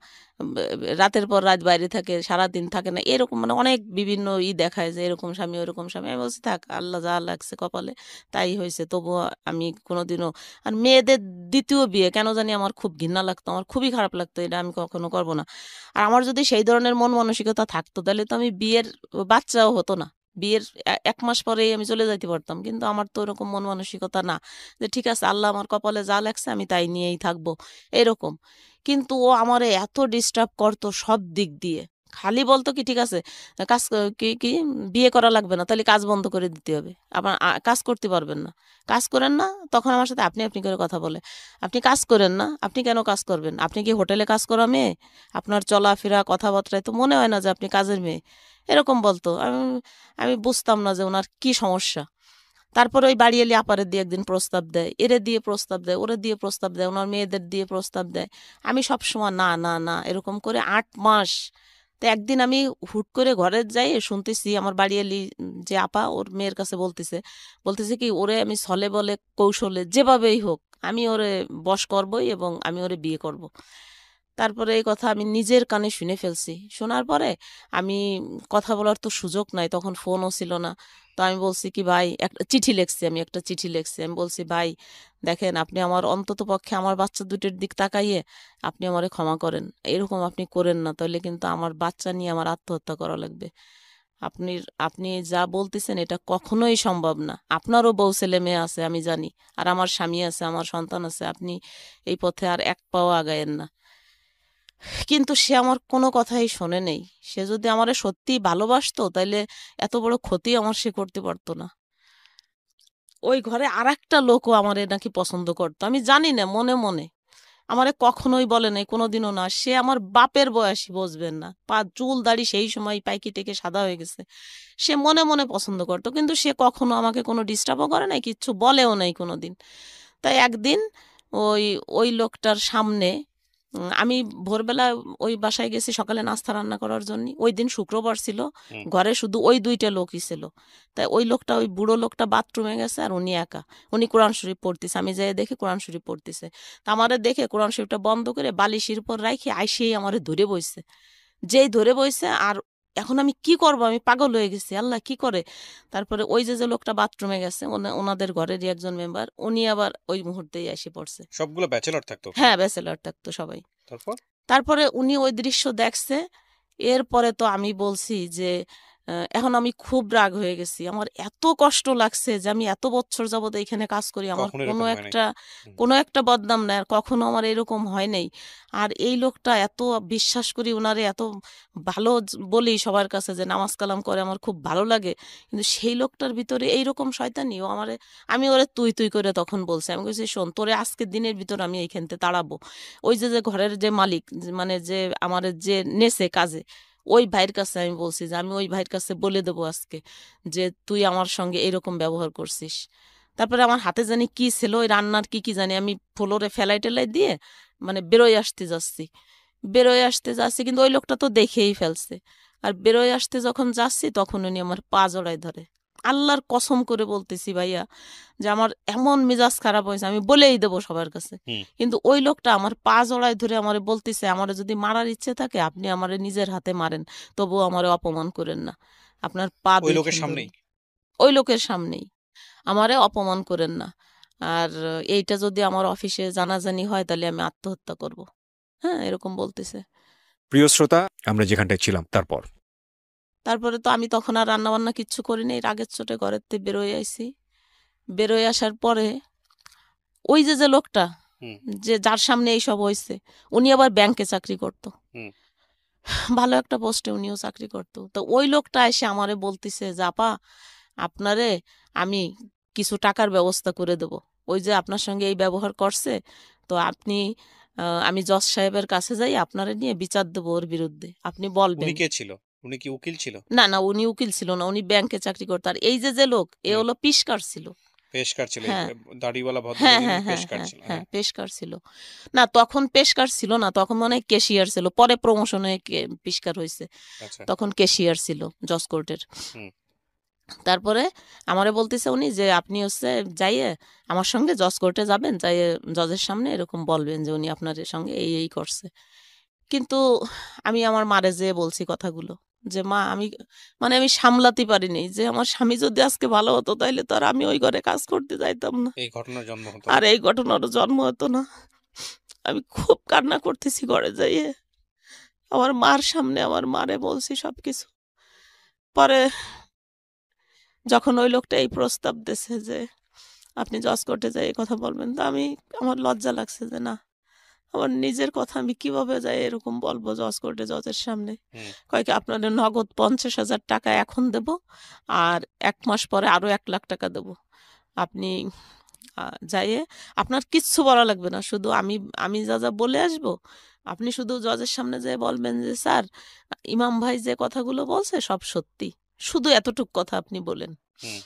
রাতের পর রাত বাইরে থাকে, সারাদিন থাকে না, এরকম মানে অনেক বিভিন্ন দেখায় যে এরকম স্বামী ওরকম স্বামী। আমি বলছি থাক, আল্লাহ যা লাগছে কপালে তাই হয়েছে, তবুও আমি কোনোদিনও। আর মেয়েদের দ্বিতীয় বিয়ে কেন জানি আমার খুব ঘৃণা লাগতো, আমার খুবই খারাপ লাগতো, এটা আমি কখনো করব না। আর আমার যদি সেই ধরনের মন মানসিকতা থাকতো তাহলে তো আমি বিয়ের বাচ্চাও হতো না, বিয়ের 1 মাস পরেই আমি চলে যাইতে পারতাম। কিন্তু আমার তো ওরকম মন মানসিকতা না, যে ঠিক আছে আল্লাহ আমার কপালে যা লাগছে আমি তাই নিয়েই থাকবো, এরকম। কিন্তু ও আমারে এত ডিস্টার্ব করতো সব দিক দিয়ে, খালি বলতো কি ঠিক আছে, কাজ কি কি বিয়ে করা লাগবে না, তাহলে কাজ বন্ধ করে দিতে হবে, আবার কাজ করতে পারবেন না, কাজ করেন না। তখন আমার সাথে আপনি আপনি করে কথা বলে, আপনি কাজ করেন না, আপনি কেন কাজ করবেন, আপনি কি হোটেলে কাজ করা মেয়ে, আপনার চলাফেরা কথাবার্তায় তো মনে হয় না যে আপনি কাজের মেয়ে, এরকম বলতো। আমি আমি বুঝতাম না যে ওনার কি সমস্যা। তারপরে ওই বাড়িয়ালি আপারে দিয়ে একদিন প্রস্তাব দেয়, এরে দিয়ে প্রস্তাব দেয়, ওরে দিয়ে প্রস্তাব দেয়, ওনার মেয়েদের দিয়ে প্রস্তাব দেয়। আমি সবসময় না না না এরকম করে 8 মাস। তো একদিন আমি হুট করে ঘরে যাই, শুনতেছি আমার বাড়িয়ালি যে আপা ওর মেয়ের কাছে বলতেছে, বলতেছে কি ওরে আমি ছলে বলে কৌশলে যেভাবেই হোক আমি ওরে বশ করবই এবং আমি ওরে বিয়ে করব। তারপরে এই কথা আমি নিজের কানে শুনে ফেলছি। শোনার পরে আমি কথা বলার তো সুযোগ নাই, তখন ফোনও ছিল না। তো আমি বলছি কি ভাই, একটা চিঠি লিখছি, আমি একটা চিঠি লিখছি। আমি বলছি ভাই দেখেন, আপনি আমার অন্তত পক্ষে আমার বাচ্চা দুটোর দিক তাকাইয়ে আপনি আমারে ক্ষমা করেন, এরকম আপনি করেন না, তাহলে কিন্তু আমার বাচ্চা নিয়ে আমার আত্মহত্যা করা লাগবে। আপনি আপনি যা বলতেছেন এটা কখনোই সম্ভব না। আপনারও বউ ছেলে মেয়ে আছে আমি জানি, আর আমার স্বামী আছে, আমার সন্তান আছে, আপনি এই পথে আর এক পাও আগায়েন না। কিন্তু সে আমার কোনো কথাই শোনে নেই। সে যদি আমারে সত্যিই ভালোবাসতো তাইলে এত বড় ক্ষতি আমার সে করতে পারতো না। ওই ঘরে আরেকটা লোকও আমারে নাকি পছন্দ করতো, আমি জানি না, মনে মনে। আমারে কখনোই বলে নাই, কোনোদিনও না। সে আমার বাপের বয়সী, বুঝবেন না, পা চুল দাড়ি সেই সময় পাইকি টেকে সাদা হয়ে গেছে। সে মনে মনে পছন্দ করতো, কিন্তু সে কখনো আমাকে কোনো ডিস্টার্বও করে নাই, কিচ্ছু বলেও নাই কোনোদিন। তাই একদিন ওই ওই লোকটার সামনে আমি ভোরবেলা ওই বাসায় গেছি সকালে নাস্তা রান্না করার জন্য। ওই দিন শুক্রবার ছিল, হুম। ঘরে শুধু ওই দুইটা লোকই ছিল। তাই ওই লোকটা, ওই বুড়ো লোকটা বাথরুমে গেছে আর উনি একা। উনি কোরআন শরীফ পড়তেছে, আমি যাই দেখি কোরআন শরীফ পড়তেছে। তা আমারে দেখে কোরআন শরীফটা বন্ধ করে বালিশের উপর রাখে আইসেই আমারে ধরে বইছে। যেই ধরে বইছে, আর এখন আমি কি করব, আমি পাগল হয়ে গেছি, আল্লাহ কি করে। তারপরে ওই যে যে লোকটা বাথরুমে গেছে, ওনাদের ঘরেরই একজন মেম্বার, উনি আবার ওই মুহূর্তেই এসে পড়ছে। সবগুলো ব্যাচেলর থাকতো ওখানে? হ্যাঁ, ব্যাচেলর থাকতো সবাই। তারপর? তারপরে উনি ওই দৃশ্য দেখছে। এরপরে তো আমি বলছি যে এখন আমি খুব রাগ হয়ে গেছি। আমার এত কষ্ট লাগছে যে আমি এত বছর যাবত এখানে কাজ করি। আমার কখনো এরকম হয় নাই? হুম। কোনো একটা বদনাম নাই। আর কখনো আমার এরকম হয় নাই। আর এই লোকটা এত বিশ্বাস করি উনারে, এত ভালো বলি সবার কাছে যে নামাজ কালাম করে, আমার খুব ভালো লাগে। কিন্তু সেই লোকটার ভিতরে এইরকম শয়তানি, ও আমারে, আমি ওরে তুই তুই করে তখন বলছি। আমি কইছি শোন, তোরে আজকের দিনের ভিতর আমি এইখান থেকে তাড়াবো। ওই যে যে ঘরের যে মালিক, মানে যে আমার যে নেছে কাজে, ওই ভাইয়ের কাছে আমি বলছি যে আমি ওই ভাইয়ের কাছে বলে দেবো আজকে যে তুই আমার সঙ্গে এরকম ব্যবহার করছিস। তারপরে আমার হাতে জানি কি ছিল, ওই রান্নার কি কি জানি, আমি ফ্লোরে ফেলাই টেলাই দিয়ে মানে বেরোয় আসতে যাচ্ছি, কিন্তু ওই লোকটা তো দেখেই ফেলছে। আর বেরোয় আসতে যখন যাচ্ছি তখন উনি আমার পা জড়ায় ধরে। আল্লাহর কসম করে বলতেছি ভাইয়া, যে আমার এমন মেজাজ খারাপ হয়েছে, আমি বলেই দেবো সবার কাছে। হুম। কিন্তু ওই লোকটা আমার পা জড়ায় ধরে আমারে বলতেছে, আমারে যদি মারার ইচ্ছে থাকে আপনি আমারে নিজের হাতে মারেন, তবুও আমারে অপমান করেন না, আপনার পা ওই লোকের দুইখান ধরে। সামনেই? ওই লোকের সামনেই আমারে অপমান করেন না। আর এইটা যদি আমার অফিসে জানাজানি হয় তাহলে আমি আত্মহত্যা করব। হ্যাঁ, এরকম বলতেছে। প্রিয় শ্রোতা, আমরা যেখানটায় ছিলাম তারপর? তারপরে তো আমি তখন আর রান্না বান্না কিচ্ছু করিনি, রাগের চোটে ঘরের থেকে বেরোয় আইছি। বেরোয় আসার পরে ওই যে যে লোকটা, হুম। যে যার সামনে এইসব হয়েছে, উনি আবার ব্যাংকে চাকরি করত। হুম। ভালো একটা পোস্টে উনিও চাকরি করত। তো ওই লোকটা এসে আমারে বলতেছে যে আপা, আপনারে আমি কিছু টাকার ব্যবস্থা করে দেব। ওই যে আপনার সঙ্গে এই ব্যবহার করছে, তো আপনি আমি জজ সাহেবের কাছে যাই, আপনারে নিয়ে বিচার দেবো ওর বিরুদ্ধে, আপনি উনি বলবেন। কে ছিল? উনি কি উকিল ছিল? না না, উনি উকিল ছিল না, উনি ব্যাংকে চাকরি করতো। আর এই যে যে লোক, এ হুম। হলো পিসকার ছিল। পেশকার ছিল? এই হ্যাঁ দাড়িওয়ালা হ্যাঁ ভদ্রলোক ইনি হ্যাঁ হ্যাঁ পেশকার হ্যাঁ ছিল? হ্যাঁ, হ্যাঁ। পেশকার ছিল। না, তখন পেশকার ছিল না, তখন মনে হয় ক্যাশিয়ার ছিল, পরে প্রমোশন হয়ে পিসকার হয়েছে। আচ্ছা। তখন ক্যাশিয়ার ছিল জজ কোর্টের। হুম। তারপরে আমারে বলতেছে উনি যে আপনি হচ্ছে যাইয়ে আমার সঙ্গে জজ কোর্টে যাবেন, যাইয়ে জজের সামনে এরকম বলবেন যে উনি আপনার সঙ্গে এই এই করছে। কিন্তু আমি আমার মারে যেয়ে বলছি কথাগুলো, যে মা আমি, মানে আমি সামলাতে পারিনি, যে আমার স্বামী যদি আজকে ভালো হতো তাইলে তো আর আমি ওই ঘরে কাজ করতে যাইতাম না, এই ঘটনার জন্ম হতো আর না? এই ঘটনারও জন্ম হতো না। আমি খুব কান্না করতেছি ঘরে যাইয়ে, আমার মার সামনে আমার মারে বলছি সবকিছু। পরে যখন ওই লোকটা এই প্রস্তাব দিয়েছে যে আপনি জজ কোর্টে যাই কথা বলবেন, তো আমার লজ্জা লাগছে যে না, আমার নিজের কথা আমি কিভাবে যাই এরকম বলবো জজ কোর্টে, জজের সামনে। হুম। কয় কি আপনাদের নগদ 50,000 টাকা এখন দেব, আর 1 মাস পরে আরো 1 লাখ টাকা দেব। আপনি যাইয়ে আপনার কিচ্ছু বলা লাগবে না, শুধু আমি আমি যা যা বলে আসবো, আপনি শুধু জজের সামনে যেয়ে বলবেন যে স্যার, ইমাম ভাই যে কথাগুলো বলছে সব সত্যি, শুধু এতটুক কথা আপনি বলেন। হুম।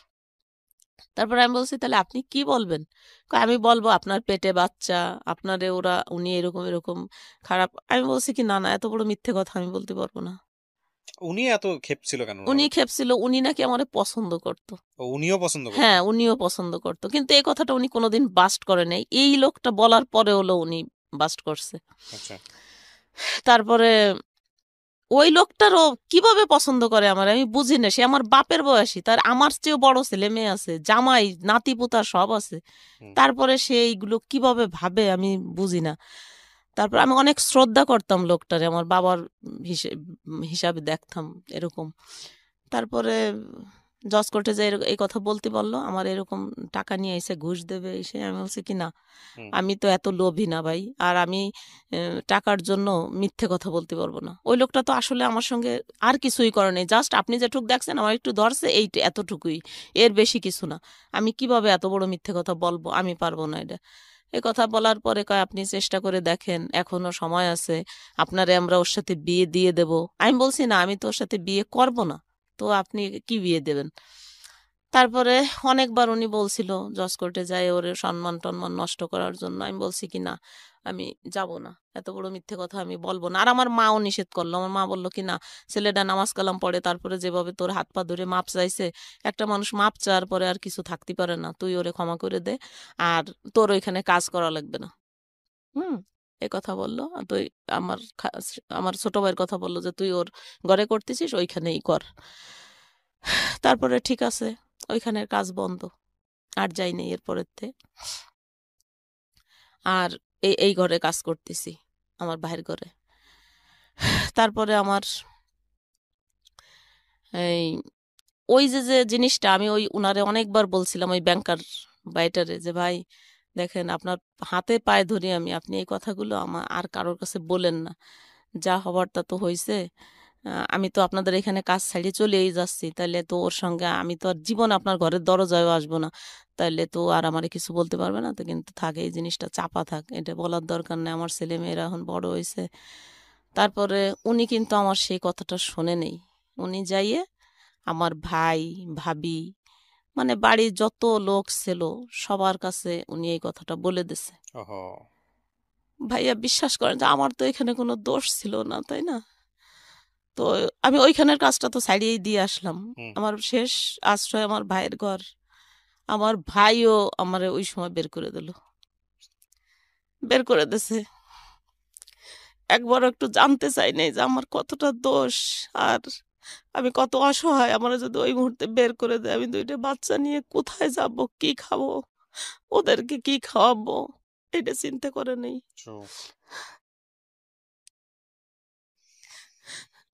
তারপর আমি বলছি তাহলে আপনি কি বলবেন? কয় আমি বলবো আপনার পেটে বাচ্চা, আপনারে উনি এরকম এরকম খারাপ। আমি বলছি কি না না, এত বড় মিথ্যে কথা আমি বলতে পারবো না। উনি এত খেপছিল কেন ওনার উনি উপর? খেপছিল, উনি নাকি আমারে পছন্দ করত। ও, উনিও পছন্দ হ্যাঁ, করতেন? উনিও পছন্দ করত, কিন্তু এই কথাটা উনি কোনোদিন বাস্ট করে নাই। এই লোকটা বলার পরে হলো উনি বাস্ট করছে। আচ্ছা। তারপরে ওই লোকটারও কিভাবে পছন্দ করে আমার আমি বুঝি না। সে আমার বাপের বয়সী, তার আমার চেয়েও বড় ছেলে মেয়ে আছে, জামাই নাতি পুতা সব আছে, হুম। তারপরে সে এইগুলো কিভাবে ভাবে আমি বুঝি না। তারপর আমি অনেক শ্রদ্ধা করতাম লোকটারে, আমার বাবার হিসাবে দেখতাম এরকম। তারপরে জজ কোর্টে যে এই কথা বলতে বললো, আমার এরকম টাকা নিয়ে এসে ঘুষ দেবে এসে, আমি বলছি কি না, হুম। আমি তো এত লোভী না ভাই, আর আমি টাকার জন্য মিথ্যে কথা বলতে পারবো না। ওই লোকটা তো আসলে আমার সঙ্গে আর কিছুই করে নাই, জাস্ট আপনি যেটুক দেখছেন আমার একটু ধরছে, এই এতটুকুই, এর বেশি কিছু না। আমি কিভাবে এত বড় মিথ্যে কথা বলবো, আমি পারবো না এটা। এ কথা বলার পরে কয় আপনি চেষ্টা করে দেখেন, এখনো সময় আছে, আপনারে আমরা ওর সাথে বিয়ে দিয়ে দেব। আমি বলছি না, আমি তো ওর সাথে বিয়ে করব না, তো আপনি কি বিয়ে দেবেন? তারপরে অনেকবার উনি বলছিল জজ কোর্টে যায় ওর সম্মান টন্মান নষ্ট করার জন্য, আমি বলছি কি না, আমি যাব না, এত বড় মিথ্যে কথা আমি বলবো না। আর আমার মাও নিষেধ করলো, আমার মা বললো কি না, ছেলেটা নামাজ কালাম পড়ে, তারপরে যেভাবে তোর হাত পা ধরে মাপ চাইছে, একটা মানুষ মাপ চাওয়ার পরে আর কিছু থাকতে পারে না, তুই ওরে ক্ষমা করে দে, আর তোর ওইখানে কাজ করা লাগবে না। হুম, এ কথা বললো। আর তুই আমার আমার ছোট ভাইয়ের কথা বললো যে তুই ওর ঘরে করতেছিস ওইখানেই কর। তারপরে ঠিক আছে, ওইখানের কাজ বন্ধ, আর যাই নেই এরপরের থেকে। আর এই ঘরে কাজ করতেছি, আমার ভাইয়ের ঘরে। তারপরে আমার এই ওই যে জিনিসটা আমি ওই উনারে অনেকবার বলছিলাম, ওই ব্যাংকার বাইটারে, যে ভাই দেখেন আপনার হাতে পায়ে ধরি আমি, আপনি এই কথাগুলো আমার আর কারোর কাছে বলেন না, যা হবার তা তো হয়েছে। আমি তো আপনাদের এখানে কাজ ছাড়িয়ে চলেই যাচ্ছি, তাহলে তো ওর সঙ্গে আমি তো আর জীবন আপনার ঘরের দরজায়ও আসবো না, তাহলে তো আর আমারে কিছু বলতে পারবে না। তো কিন্তু থাকে, এই জিনিসটা চাপা থাক, এটা বলার দরকার নেই, আমার ছেলে মেয়েরা এখন বড় হয়েছে। তারপরে উনি কিন্তু আমার সেই কথাটা শোনে নেই। উনি যাইয়ে আমার ভাই ভাবি মানে বাড়ির যত লোক ছিল সবার কাছে উনি এই কথাটা বলে দিছে। ওহো। ভাইয়া বিশ্বাস করেন যে আমার তো এখানে কোনো দোষ ছিল না, তাই না? তো আমি ওইখানের কাজটা তো ছাড়িয়েই দিয়ে আসলাম। হুম। আমার শেষ আশ্রয় আমার ভাইয়ের ঘর। আমার ভাইও আমারে ওই সময় বের করে দিল, বের করে দিছে। একবার একটু জানতে চাই নাই যে আমার কতটা দোষ, আর আমি কত অসহায়। আমার যদি ওই মুহূর্তে বের করে দেয়, আমি দুইটা বাচ্চা নিয়ে কোথায় যাব, কি খাবো, ওদেরকে কি খাওয়াবো, এটা চিন্তা করে নেই। True.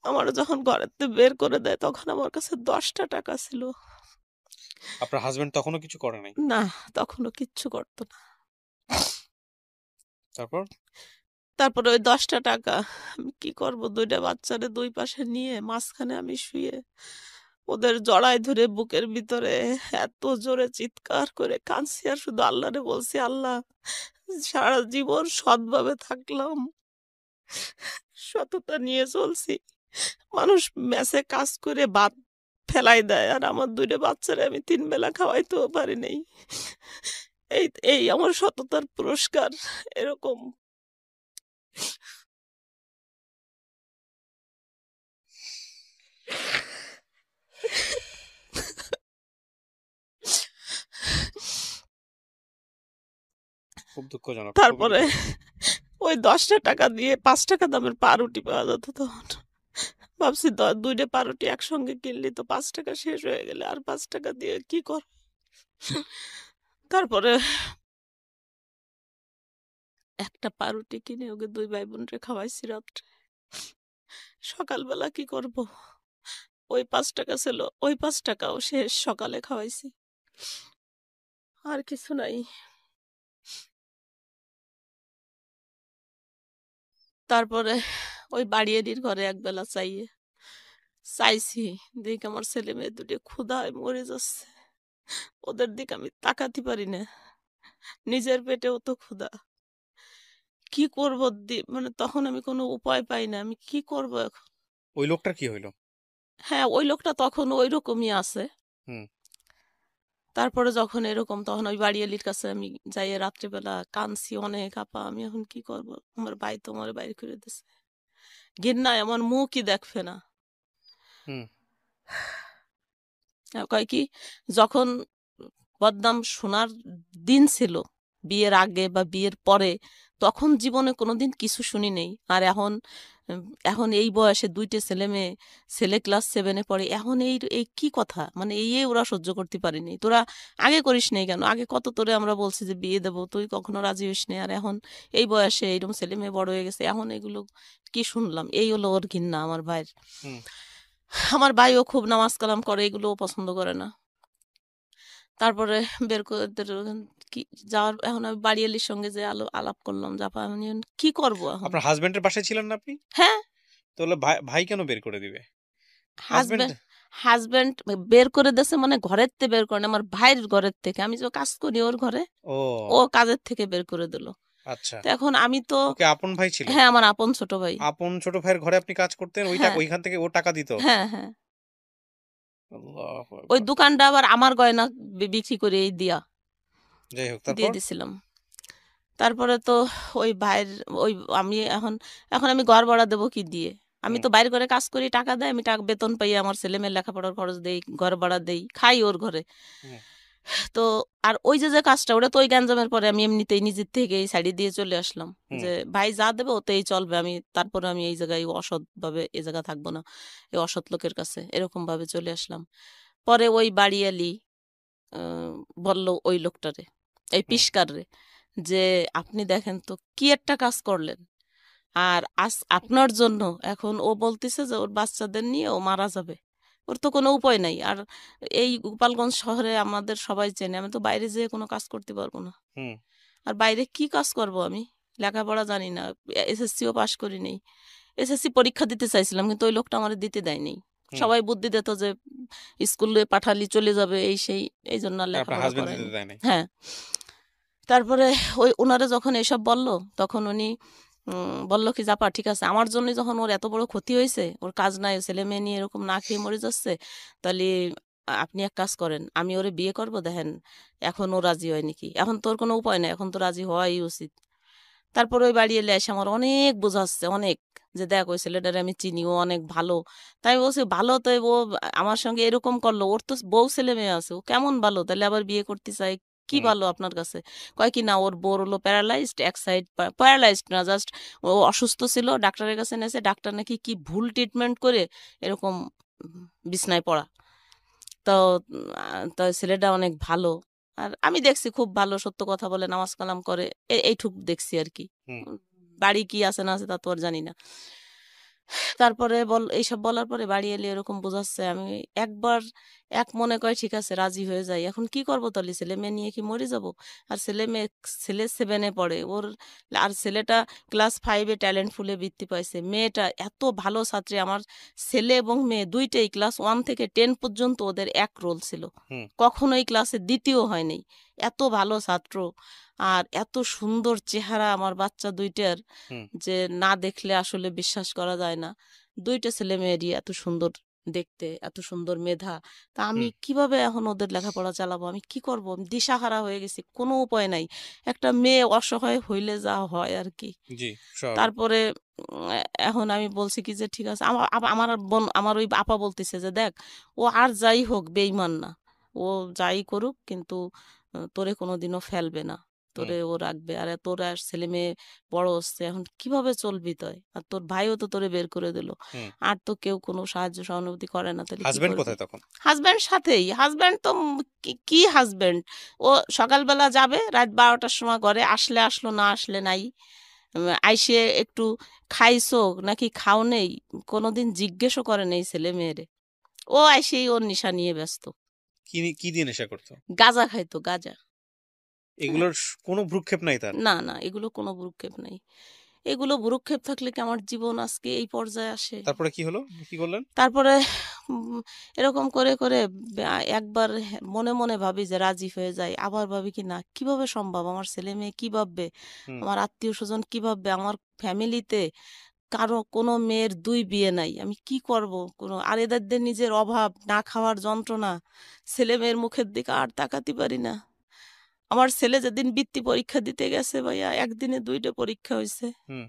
আমার যখন ঘরেতে বের করে দেয় তখন আমার কাছে 10টা টাকা ছিল। আপনার হাজবেন্ড তখনও কিছু করে নাই? না, তখনও কিচ্ছু করতো না। তারপর? তারপরে ওই 10টা টাকা আমি কি করব, দুইটা বাচ্চারে দুই পাশে নিয়ে মাঝখানে আমি শুয়ে ওদের জড়ায় ধরে বুকের ভিতরে এত জোরে চিৎকার করে কাঁদছি, আর শুধু আল্লাহরে বলছি, আল্লাহ সারা জীবন সৎভাবে থাকলাম, সততা নিয়ে চলছি, মানুষ মেসে কাজ করে ভাত ফেলাই দেয়, আর আমার দুইটা বাচ্চারে আমি 3 বেলা খাওয়াইতেও পারি নাই। এই এই আমার সততার পুরস্কার, এরকম। খুব দুঃখজনক, খুবই তারপরে দুঃখজনক। ওই 10টা টাকা দিয়ে 5 টাকা দামের পাউরুটি পাওয়া যেত তখন। ভাবছি দুইটা পাউরুটি একসঙ্গে কিনলি তো 5 টাকা শেষ হয়ে গেলে আর 5 টাকা দিয়ে কি কর। তারপরে একটা পাউরুটি কিনে ওকে দুই ভাই বোনরে খাওয়াইছি রাত্রে। সকালবেলা কি করব, ওই 5 টাকা ছিল, ওই 5 টাকাও শেষ, সকালে খাওয়াইছি, আর কিছু নাই। তারপরে ওই বাড়িয়ারির ঘরে একবেলা চাইছি, দেখ আমার ছেলে মেয়ে দুটো ক্ষুধায় মরে যাচ্ছে, ওদের দিকে আমি তাকাতে পারি না, নিজের পেটেও তো ক্ষুধা, কি করব? মানে তখন আমি কোনো উপায় পাই না, আমি কি করব এখন? ওই লোকটার কি হইলো? হ্যাঁ, ওই লোকটা তখন ওই রকমই আছে। হুম। তারপরে যখন এরকম, তখন ওই বাড়িয়ালির কাছে আমি যাই রাত্রিবেলা কাঁদছি অনেক, আপা আমি এখন কি করব, আমার ভাই তো আমার বাইরে করে দিছে, ঘৃণায় আমার মুখই দেখবে না। হুম। কয় কি, যখন বদনাম শোনার দিন ছিল বিয়ের আগে বা বিয়ের পরে তখন জীবনে কোনোদিন কিছু শুনি নেই। আর এখন এখন এই বয়সে 2টে ছেলে মেয়ে, ছেলে ক্লাস 7-এ পড়ে, এখন এই এই কি কথা, মানে এই ওরা সহ্য করতে পারেনি। তোরা আগে করিস নাই কেন? আগে কত তোরে আমরা বলছি যে বিয়ে দেবো, তুই কখনো রাজি হইস নি, আর এখন এই বয়সে এইরকম ছেলে মেয়ে বড় হয়ে গেছে, এখন এগুলো কি শুনলাম? এই হলো ওর ঘৃণা আমার ভাইয়ের। হুম। আমার ভাইও খুব নামাজ কালাম করে, এগুলোও পছন্দ করে না। তারপরে বের করে কি যাওয়ার, এখন আমি বাড়িয়ালির সঙ্গে যে আলাপ করলাম, জাপা আমি এখন কি করব এখন? আপনার হাজবেন্ডের বাসায় ছিলেন না আপনি? হ্যাঁ, তাহলে ভাই ভাই কেন বের করে দিবে? হাজবেন্ড। হাজবেন্ড হাজবেন্ড বের করে দিয়েছে, মানে ঘরের থেকে বের করে না, আমার ভাইয়ের ঘরের থেকে। আমি যে কাজ করি ওর ঘরে, ও ও কাজের থেকে বের করে দিল। আচ্ছা। তো এখন আমি তো, ওকে আপন ভাই ছিল? হ্যাঁ, আমার আপন ছোট ভাই। আপন ছোট ভাইয়ের ঘরে আপনি কাজ করতেন, ওই টাকা হ্যাঁ, ওইখান থেকে ও টাকা দিত? হ্যাঁ, হ্যাঁ। আল্লাহু ওই আকবার। দোকানটা আবার আমার গয়না বিক্রি করে যাই হোক, দিয়ে তারপর? দিছিলাম। তারপরে তো ওই ভাইয়ের, ওই আমি এখন, আমি ঘর ভাড়া দেবো কি দিয়ে? আমি হুম, তো বাইরে করে কাজ করি, টাকা দেয়, আমি টাকা বেতন পাই, আমার ছেলে মেয়ের লেখাপড়ার খরচ দেই, ঘর ভাড়া দেই, খাই ওর ঘরে। হুম, তো আর ওই যে যে কাজটা, ওটা তো ওই গ্যাঞ্জামের পরে আমি এমনিতেই নিজের থেকে এই সাইডে দিয়ে চলে আসলাম, হুম, যে ভাই যা দেবে ওতেই চলবে, আমি তারপরে আমি এই জায়গায় অসৎ ভাবে এই জায়গা থাকবো না, এই অসৎ লোকের কাছে, এরকম ভাবে চলে আসলাম। পরে ওই বাড়িয়ালি বলল ওই লোকটারে, এই হুম, পিসকার রে, যে আপনি দেখেন তো কি একটা কাজ করলেন, আর আজ আপনার জন্য এখন ও বলতেছে যে ওর বাচ্চাদের নিয়ে ও মারা যাবে, ওর তো কোনো উপায় নাই। আর এই গোপালগঞ্জ শহরে আমাদের সবাই চেনে, আমি তো বাইরে যেয়ে কোনো কাজ করতে পারবো না। হুম, আর বাইরে কি কাজ করব আমি? লেখাপড়া জানি না, এসএসসিও পাশ করি নাই। এসএসসি পরীক্ষা দিতে চাইছিলাম, কিন্তু ওই লোকটা আমার দিতে দেয়নি। হুম। সবাই বুদ্ধি দিত যে স্কুলে পাঠালি চলে যাবে, এই সেই, এই জন্য আর আপনার লেখাপড়া হাজবেন্ড দিতে করায়নি। দেয় নাই? হ্যাঁ। তারপরে ওই ওনারা যখন এসব বলল, তখন উনি বলল কি, জাপা ঠিক আছে, আমার জন্যই যখন ওর এত বড় ক্ষতি হয়েছে, ওর কাজ নাই, ছেলে মেয়ে নিয়ে এরকম না খেয়ে মরে যাচ্ছে, তাহলে আপনি এক কাজ করেন, আমি ওরে বিয়ে করব, দেখেন এখন ও রাজি হয় নাকি। এখন তোর কোনো উপায় নাই, এখন তো রাজি হওয়াই উচিত। তারপর ওই বাড়ি এলে এসে আমার অনেক বোঝাচ্ছে, অনেক, যে দেখ ওই ছেলেটারে আমি চিনি, ও অনেক ভালো। তাই বলছি ভালো, তো ও আমার সঙ্গে এরকম করলো, ওর তো বউ ছেলে মেয়ে আছে, ও কেমন ভালো, তাহলে আবার বিয়ে করতে চাই, কি হুম, ভালো আপনার কাছে? কয় কি না, ওর বউর হলো প্যারালাইজড, এক সাইড, প্যারালাইজড না, জাস্ট ও অসুস্থ ছিল, ডাক্তারের কাছে নেছে, ডাক্তার নাকি কি ভুল ট্রিটমেন্ট করে এরকম বিছনায় পড়া। তো তো ছেলেটা অনেক ভালো। আর আমি দেখছি খুব ভালো, সত্য কথা বলে, নামাজ কালাম করে, এইটুক দেখছি আর কি। হুম। উম, বাড়ি কি আছে না আছে তা তো আর জানি না। তারপরে এইসব বলার পরে বাড়ি এলে এরকম বোঝাচ্ছে, আমি একবার এক মনে করে ঠিক আছে রাজি হয়ে যাই। এখন কি করবো তাহলে, ছেলে মেয়ে নিয়ে কি মরে যাব? আর ছেলে মেয়ে, ছেলে 7-এ পড়ে ওর, আর ছেলেটা ক্লাস 5-এ ট্যালেন্ট ফুলে বৃত্তি পাইছে, মেয়েটা এত ভালো ছাত্রী। আমার ছেলে এবং মেয়ে দুইটাই ক্লাস 1 থেকে 10 পর্যন্ত ওদের এক রোল ছিল, হুম, কখনোই ক্লাসে দ্বিতীয় হয়নি। এত ভালো ছাত্র, আর এত সুন্দর চেহারা আমার বাচ্চা দুইটার, হুম, যে না দেখলে আসলে বিশ্বাস করা যায় না। দুইটা ছেলে মেয়েরই এত সুন্দর দেখতে, এত সুন্দর মেধা। তা আমি হুম। কিভাবে এখন ওদের লেখাপড়া চালাবো? আমি কি করব? আমি দিশাহারা হয়ে গেছি, কোনো উপায় নাই। একটা মেয়ে অসহায় হইলে যা হয় আর কি। জি, স্বাভাবিক। তারপরে এখন আমি বলছি কি যে ঠিক আছে, আমার বোন, আমার ওই আপা বলতেছে যে দেখ, ও আর যাই হোক বেইমান না, ও যাই করুক, কিন্তু তোরে কোনোদিনও ফেলবে না, হুম, তোরে ও রাখবে। আর তোর আর ছেলে মেয়ে বড় হচ্ছে, এখন কিভাবে চলবি তুই? আর তোর ভাইও তো তোরে বের করে দিল, হুম। আর তো কেউ কোনো সাহায্য সহানুভূতি করে না, তাহলে কি হাজবেন্ড করবি? কোথায় তখন? হাজব্যান্ড সাথেই, হাজব্যান্ড তো কি হাজব্যান্ড, ও সকালবেলা যাবে, রাত 12টার সময় ঘরে, আসলে আসলো, না আসলে নাই। আইসে একটু খাইছো নাকি খাও নেই, কোনোদিন জিজ্ঞেসও করে নেই ছেলে মেয়েরে। ও আইসেই ওর নেশা নিয়ে ব্যস্ত। কি দিয়ে নেশা করতো? গাঁজা খাইতো, গাঁজা। হ্যাঁ, এগুলোর কোনো ভ্রুক্ষেপ নাই তার? না না, এগুলো কোনো ভ্রুক্ষেপ নাই। এগুলো ভ্রুক্ষেপ থাকলে কি আমার জীবন আজকে এই পর্যায়ে আসে? তারপরে কি হলো? কি করলেন? তারপরে এরকম করে করে একবার মনে মনে ভাবি যে রাজি হয়ে যায়, আবার ভাবি কি না, কিভাবে সম্ভব, আমার ছেলে মেয়ে কি ভাববে, হুম, আমার আত্মীয় স্বজন কি ভাববে, আমার ফ্যামিলিতে কারো কোনো মেয়ের 2 বিয়ে নাই, আমি কি করব? কোনো, আর এদের নিজের অভাব, না খাওয়ার যন্ত্রণা, ছেলে মেয়ের মুখের দিকে আর তাকাতে পারি না। আমার ছেলে যেদিন বৃত্তি পরীক্ষা দিতে গেছে ভাইয়া, একদিনে 2টে পরীক্ষা হয়েছে। হুম।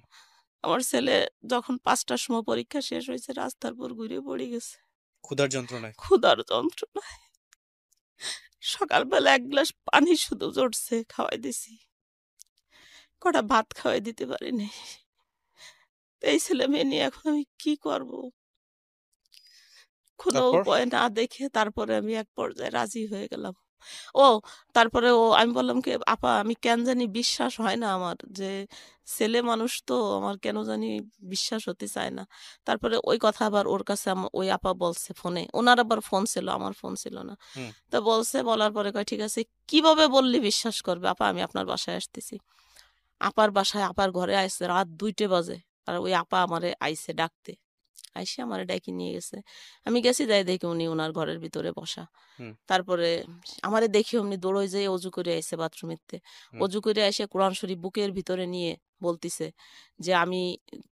আমার ছেলে যখন 5টার সময় পরীক্ষা শেষ হয়েছে, রাস্তার উপর ঘুরে পড়ে গেছে ক্ষুধার যন্ত্রণায়? ক্ষুধার যন্ত্রণায়। সকালবেলা 1 গ্লাস পানি শুধু জড়ছে, খাওয়াই দিছি। কটা ভাত খাওয়াই দিতে পারিনি। তো এই ছেলে মেয়ে নিয়ে এখন আমি কি করব? কোনো তারপর? উপায় না দেখে তারপরে আমি এক পর্যায়ে রাজি হয়ে গেলাম। ও তারপরে আমি বললাম কি, "আপা আমি কেন জানি বিশ্বাস হয় না আমার যে ছেলে মানুষ তো আমার কেন জানি বিশ্বাস হতে চায় না।" তারপরে ওই কথা আবার ওর কাছে ওই আপা বলছে ফোনে। উনার আবার ফোন ছিল, আমার ফোন ছিল না। হুম। তো বলছে, বলার পরে কয়, "ঠিক আছে, কিভাবে বললে বিশ্বাস করবে? আপা আমি আপনার বাসায় আসতেছি।" আপার বাসায় আপার ঘরে আইছে রাত ২টা বাজে। আর ওই আপা আমারে আইছে ডাকতে। আইসে আমারে ডাইকে নিয়ে গেছে। আমি গেছি, যাই দেখি উনি উনার ঘরের ভিতরে বসা। হুম। তারপরে আমারে দেখে অমনি দৌড়ই যেয়ে অজু করে আইছে বাথরুমেতে। হুম। অজু করে এসে কোরআন শরীফ বুকের ভিতরে নিয়ে বলতিছে যে, "আমি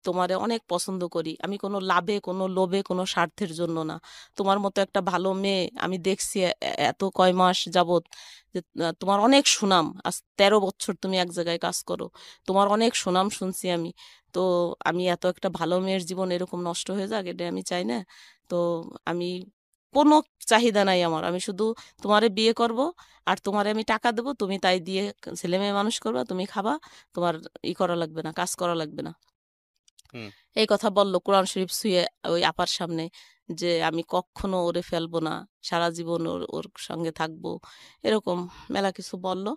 তোমারে অনেক পছন্দ করি। আমি কোনো লাভে, কোনো লোভে, কোনো স্বার্থের জন্য না। তোমার মতো একটা ভালো মেয়ে আমি দেখছি এত কয় মাস যাবৎ, যে তোমার অনেক সুনাম। আজ ১৩ বছর তুমি এক জায়গায় কাজ করো। তোমার অনেক সুনাম শুনছি আমি। তো আমি এত একটা ভালো মেয়ের জীবন এরকম নষ্ট হয়ে যাক, এটা আমি চাই না। তো আমি কোনো চাহিদা নাই আমার। আমি শুধু তোমারে বিয়ে করব, আর তোমারে আমি টাকা দেব। তুমি তাই দিয়ে ছেলেমেয়ে মানুষ করবা, তুমি খাবা। তোমার করা লাগবে না, কাজ করা লাগবে না।" হুম। এই কথা বলল কোরআন শরীফ ছুঁয়ে ওই আপার সামনে, যে আমি কখনো ওরে ফেলবো না, সারা জীবন ওর ওর সঙ্গে থাকবো। এরকম মেলা কিছু বলল।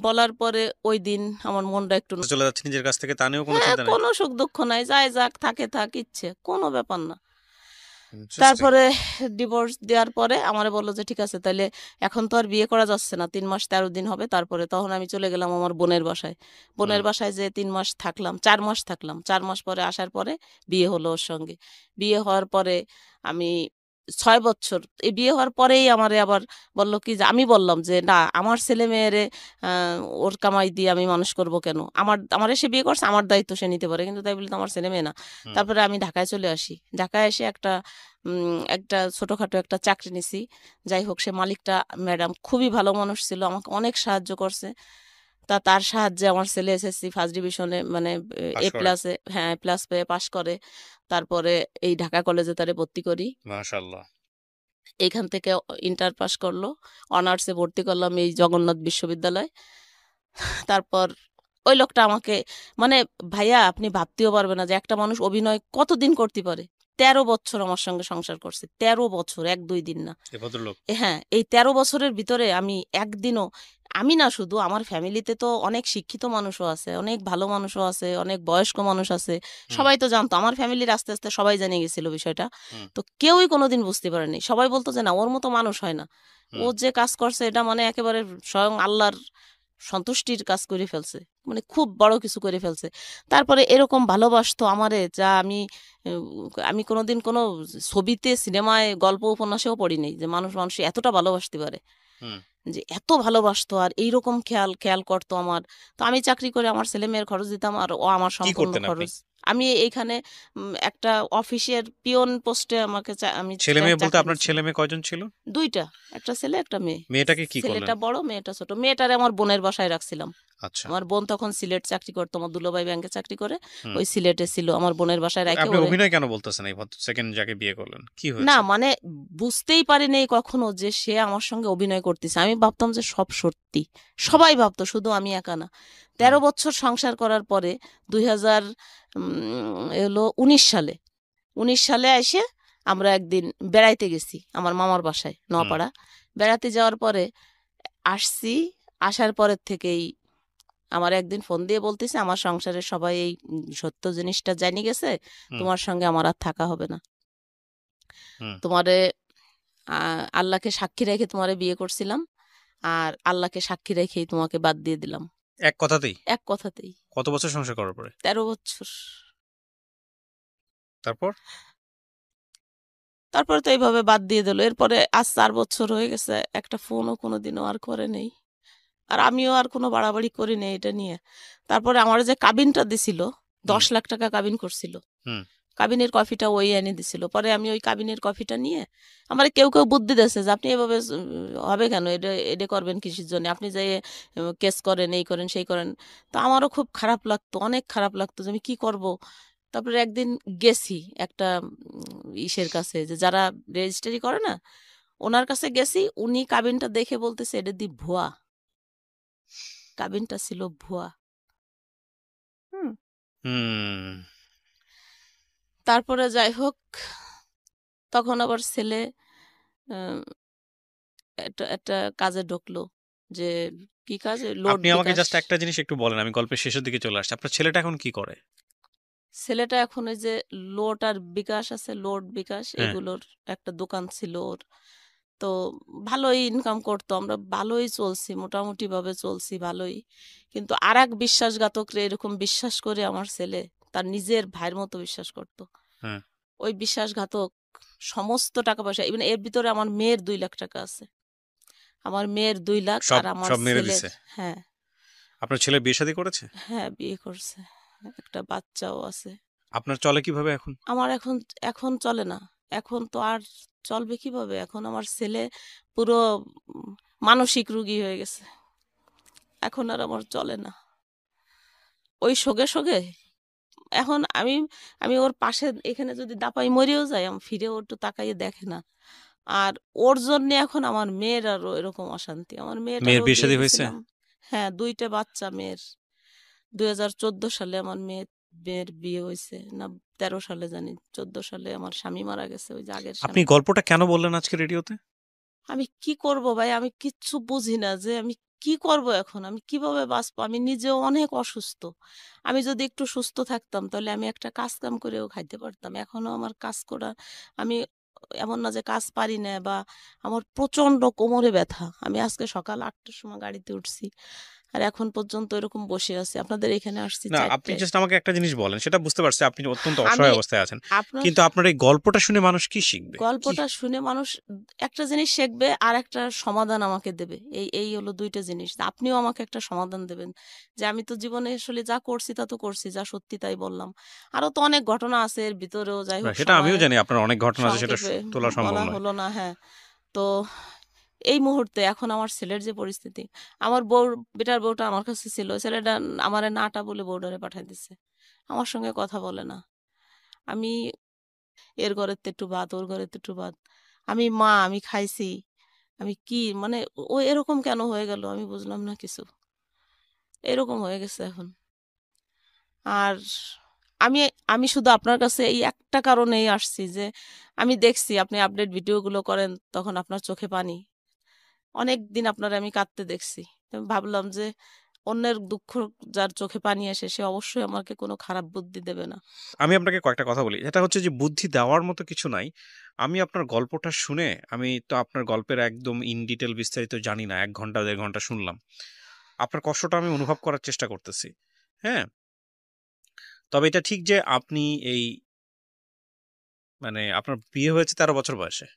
বলার পরে ওই দিন আমার মনটা একটু চলে যাচ্ছে নিজের কাছ থেকে, তা নিয়েও কোনো হ্যাঁ, চিন্তা নাই? কোনো সুখ দুঃখ নাই। যায় যাক, থাকে থাক, ইচ্ছে। কোনো ব্যাপার না। ইন্টারেস্টিং। তারপরে ডিভোর্স দেওয়ার পরে আমারে বলল যে, "ঠিক আছে, তাইলে এখন তো আর বিয়ে করা যাচ্ছে না। ৩ মাস ১৩ দিন হবে।" তারপরে তখন আমি চলে গেলাম আমার বোনের বাসায়। হুম। বোনের বাসায় যেয়ে ৩ মাস থাকলাম, ৪ মাস থাকলাম। ৪ মাস পরে আসার পরে বিয়ে হলো ওর সঙ্গে। বিয়ে হওয়ার পরে আমি ৬ বছর, এই বিয়ে হওয়ার পরেই আমারে আবার বলল কি, যে আমি বললাম যে, "না, আমার ছেলে-মেয়েরে আ ওর কামাই দিয়ে আমি মানুষ করব কেন? আমারে সে বিয়ে করছে, আমার দায়িত্ব সে নিতে পারে। কিন্তু তাই বলে তো আমার ছেলে-মেয়ে না।" হুম। তারপরে আমি ঢাকায় চলে আসি। ঢাকায় এসে একটা ছোটখাটো একটা চাকরি নিছি। যাই হোক, সে মালিকটা ম্যাডাম খুবই ভালো মানুষ ছিল। আমাকে অনেক সাহায্য করছে। তার সাহায্যে আমার ছেলে এসএসসি ফার্স্ট ডিভিশনে, মানে পাস এ করে? প্লাসে, হ্যাঁ, এ প্লাস পেয়ে পাস করে। তারপরে এই ঢাকা কলেজে তারে ভর্তি করি। মাশাআল্লাহ। এইখান থেকে ইন্টার পাস করলো। অনার্সে ভর্তি করলাম এই জগন্নাথ বিশ্ববিদ্যালয়। তারপর ওই লোকটা আমাকে, মানে ভাইয়া আপনি ভাবতেও পারবেন না যে একটা মানুষ অভিনয় কতদিন করতে পারে। ১৩ বছর আমার সঙ্গে সংসার করছে। ১৩ বছর, ১-২ দিন না। এই ভদ্রলোক? হ্যাঁ, এই ১৩ বছরের ভিতরে আমি একদিনও, আমি না শুধু, আমার ফ্যামিলিতে তো অনেক শিক্ষিত মানুষও আছে, অনেক ভালো মানুষও আছে, অনেক বয়স্ক মানুষ আছে। হুম। সবাই তো জানতো। আমার ফ্যামিলির আস্তে, আস্তে সবাই জেনে গেছিল বিষয়টা। হুম। তো কেউই কোনোদিন বুঝতে পারেনি। সবাই বলত যে, "না, ওর মতো মানুষ হয় না। ও হুম। যে কাজ করছে এটা মানে একেবারে স্বয়ং আল্লাহর সন্তুষ্টির কাজ করে ফেলছে। মানে খুব বড় কিছু করে ফেলছে।" তারপরে এরকম ভালোবাসতো আমারে, যা আমি কোনোদিন কোনো ছবিতে, সিনেমায়, গল্প উপন্যাসেও পড়ি নাই যে মানুষ এতটা ভালোবাসতে পারে। হুম। যে এত ভালোবাসতো আর এইরকম খেয়াল খেয়াল করতো আমার। তো আমি চাকরি করে আমার ছেলেমেয়ের খরচ দিতাম, আর ও আমার কি সম্পূর্ণ করতেন আপনি? খরচ। আমি এইখানে একটা অফিসের পিয়ন পোস্টে আমি ছেলে-মেয়ে বলতে চাকরি আপনার নিছি। ছেলে-মেয়ে কয়জন ছিল? ২ টা। একটা ছেলে, একটা মেয়ে। মেয়েটাকে কি করলেন? ছেলেটা বড়, মেয়েটা ছোট। মেয়েটারে আমার বোনের বাসায় রাখছিলাম। আচ্ছা। আমার বোন তখন সিলেট চাকরি করতো। আমার দুলাভাই ব্যাংকে চাকরি করে। হুম। ওই সিলেটে ছিল। আমার বোনের বাসায় রাইখে আপনি ওরে, অভিনয় কেন বলতেছেন এই সেকেন্ড যাকে বিয়ে করলেন? কি না হয়েছে? মানে বুঝতেই পারিনি কখনো যে সে আমার সঙ্গে অভিনয় করতেছে। আমি ভাবতাম যে সব সত্যি। হুম। সবাই ভাবতো, শুধু আমি একা না। হুম। ১৩ বছর সংসার করার পরে ২০০০ এলো ১৯ সালে। ১৯ সালে আইসে আমরা একদিন বেড়াইতে গেছি আমার মামার বাসায় হুম। নোয়াপাড়া। বেড়াতে যাওয়ার পরে আসছি। আসার পরের থেকেই আমার একদিন ফোন দিয়ে বলতেছে, "আমার সংসারের সবাই এই সত্য জিনিসটা জানি গেছে। হুম। তোমার সঙ্গে আমার আর থাকা হবে না। হুম। তোমারে আল্লাহকে সাক্ষী রেখে তোমারে বিয়ে করছিলাম। আর আল্লাহকে সাক্ষী রেখেই তোমাকে বাদ দিয়ে দিলাম।" এক কথাতেই? এক কথাতেই। কত বছর সংসার করার পরে? ১৩ বছর। তারপর? তারপরে তো এইভাবে বাদ দিয়ে দিল। এরপরে আজ ৪ বছর হয়ে গেছে। একটা ফোনও কোনোদিনও আর করে নেই। আর আমিও আর কোনো বাড়াবাড়ি করি নাই এটা নিয়ে। তারপরে আমার যে কাবিনটা দিছিল, হুম। ১০ লাখ টাকা কাবিন করছিল। হুম। কাবিনের কফিটা ওই এনে দিছিল। পরে আমি ওই কাবিনের কফিটা নিয়ে, আমারে কেউ বুদ্ধি দিয়েছে যে, "আপনি এভাবে হবে কেন? এটা করবেন কিসের জন্য? আপনি যেয়ে কেস করেন, এই করেন, সেই করেন।" তো আমারও খুব খারাপ লাগতো, অনেক খারাপ লাগতো যে আমি কি করব? তারপরে একদিন গেছি একটা ইসের কাছে, যে যারা রেজিস্ট্রি করে না? উনার কাছে গেছি। উনি কাবিনটা দেখে বলতেছে, "এটা দি ভুয়া।" গাভিনটা ছিল ভুয়া। হুম। হুম তারপরে যাই হোক, তখন আবার ছেলে আহ, একটা একটা কাজে ঢুকলো, যে কি কাজে, লোড আপনি আমাকে বিকাশ। জাস্ট একটা জিনিস একটু বলেন, আমি গল্পের শেষের দিকে চলে আসছি। আপনার ছেলেটা এখন কি করে? ছেলেটা এখন ওই যে লোড আর বিকাশ আছে, লোড বিকাশ হ্যাঁ। এগুলোর একটা দোকান ছিল ওর। তো ভালোই ইনকাম করতো, আমরা ভালোই চলছি, মোটামুটি ভাবে চলছি ভালোই। কিন্তু আর এক বিশ্বাসঘাতকরে এরকম বিশ্বাস করে আমার ছেলে তার নিজের ভাইয়ের মতো বিশ্বাস করতো। হ্যাঁ। ওই বিশ্বাসঘাতক সমস্ত টাকা পয়সা, ইভেন এর ভিতরে আমার মেয়ের 2 লাখ টাকা আছে। আমার মেয়ের 2 লাখ সব আর আমার সব মেরে ছেলের। দিছে? হ্যাঁ। আপনার ছেলে বিয়ে শাদী করেছে? হ্যাঁ, বিয়ে করছে, একটা বাচ্চাও আছে। আপনার চলে কিভাবে এখন? আমার এখন এখন চলে না। এখন তো আর চলবে কিভাবে, এখন আমার ছেলে পুরো উম, মানসিক রোগী হয়ে গেছে, এখন আর আমার চলে না। ওই শোকে শোকে এখন আমি আমি ওর পাশে এখানে যদি দাপাই মরেও যাই, আমি ফিরে ওর একটু তাকাইয়ে দেখে না। আর ওর জন্য এখন আমার মেয়ের আরো এরকম অশান্তি। আমার মেয়ের মেয়েটারও বিয়ে বিয়ে শাদী হয়েছে? দিছিলাম। হ্যাঁ, 2টা বাচ্চা মেয়ের। 2014 সালে আমার মেয়ের বিয়ে হয়েছে, না 13 সালে জানি, 14 সালে আমার স্বামী মারা গেছে, ওই যে আগের আপনি স্বামী। গল্পটা কেন বললেন আজকে রেডিওতে? আমি কি করব ভাই, আমি কিচ্ছু বুঝি না যে আমি কি করব এখন, আমি কিভাবে বাঁচবো। আমি নিজেও অনেক অসুস্থ। আমি যদি একটু সুস্থ থাকতাম তাহলে আমি একটা কাজ কাম করেও খাইতে পারতাম। এখনো আমার কাজ করা, আমি এমন না যে কাজ পারি না, বা আমার প্রচন্ড কোমরে ব্যথা। আমি আজকে সকাল 8টার সময় গাড়িতে উঠছি, আর এখন পর্যন্ত এরকম বসে আছি, আপনাদের এখানে আসছি না, আপনি 4টায়। জাস্ট আমাকে একটা জিনিস বলেন, সেটা বুঝতে পারছি আপনি অত্যন্ত আমি অসহায় অবস্থায় আছেন, আপনার কিন্তু আপনার এই গল্পটা শুনে মানুষ কি শিখবে? কি? গল্পটা শুনে মানুষ একটা জিনিস শিখবে, আর একটা সমাধান আমাকে দেবে। এই এই হলো 2টা জিনিস। আপনিও আমাকে একটা সমাধান দেবেন, যে আমি তো জীবনে আসলে যা করছি তা তো করছি, যা সত্যি তাই বললাম। আরো তো অনেক ঘটনা আছে এর ভিতরেও, যাই হোক সেটা আমিও সময় জানি, আপনার অনেক ঘটনা আছে, সেটা সংক্ষেপে তোলা সম্ভব বলা নয়। হলো না। হ্যাঁ। তো এই মুহূর্তে এখন আমার ছেলের যে পরিস্থিতি, আমার বউ, বেটার বউটা আমার কাছে ছিল, ছেলেটা আমারে নাটা বলে বউডারে পাঠাই দিছে, আমার সঙ্গে কথা বলে না। আমি এর ঘরের তো একটু ভাত, ওর ঘরের তো একটু ভাত। আমি মা, আমি খাইছি, আমি কি মানে, ও এরকম কেন হয়ে গেল আমি বুঝলাম না কিছু, এরকম হয়ে গেছে এখন। আর আমি আমি শুধু আপনার কাছে এই একটা কারণেই আসছি, যে আমি দেখছি আপনি আপডেট ভিডিওগুলো করেন, তখন আপনার চোখে পানি, অনেক দিন আপনার আমি কাঁদতে দেখছি। তো আমি ভাবলাম যে অন্যের দুঃখ যার চোখে পানি আসে, সে অবশ্যই আমাকে কোনো খারাপ বুদ্ধি দেবে না। আমি আপনাকে কয়েকটা কথা বলি, এটা হচ্ছে যে বুদ্ধি দেওয়ার মতো কিছু নাই। আমি আপনার গল্পটা শুনে, আমি তো আপনার গল্পের একদম ইন ডিটেল বিস্তারিত জানি না, 1 ঘন্টা 1.5 ঘন্টা শুনলাম। আপনার কষ্টটা আমি অনুভব করার চেষ্টা করতেছি। হ্যাঁ, তবে এটা ঠিক যে আপনি এই, মানে আপনার বিয়ে হয়েছে 13 বছর বয়সে।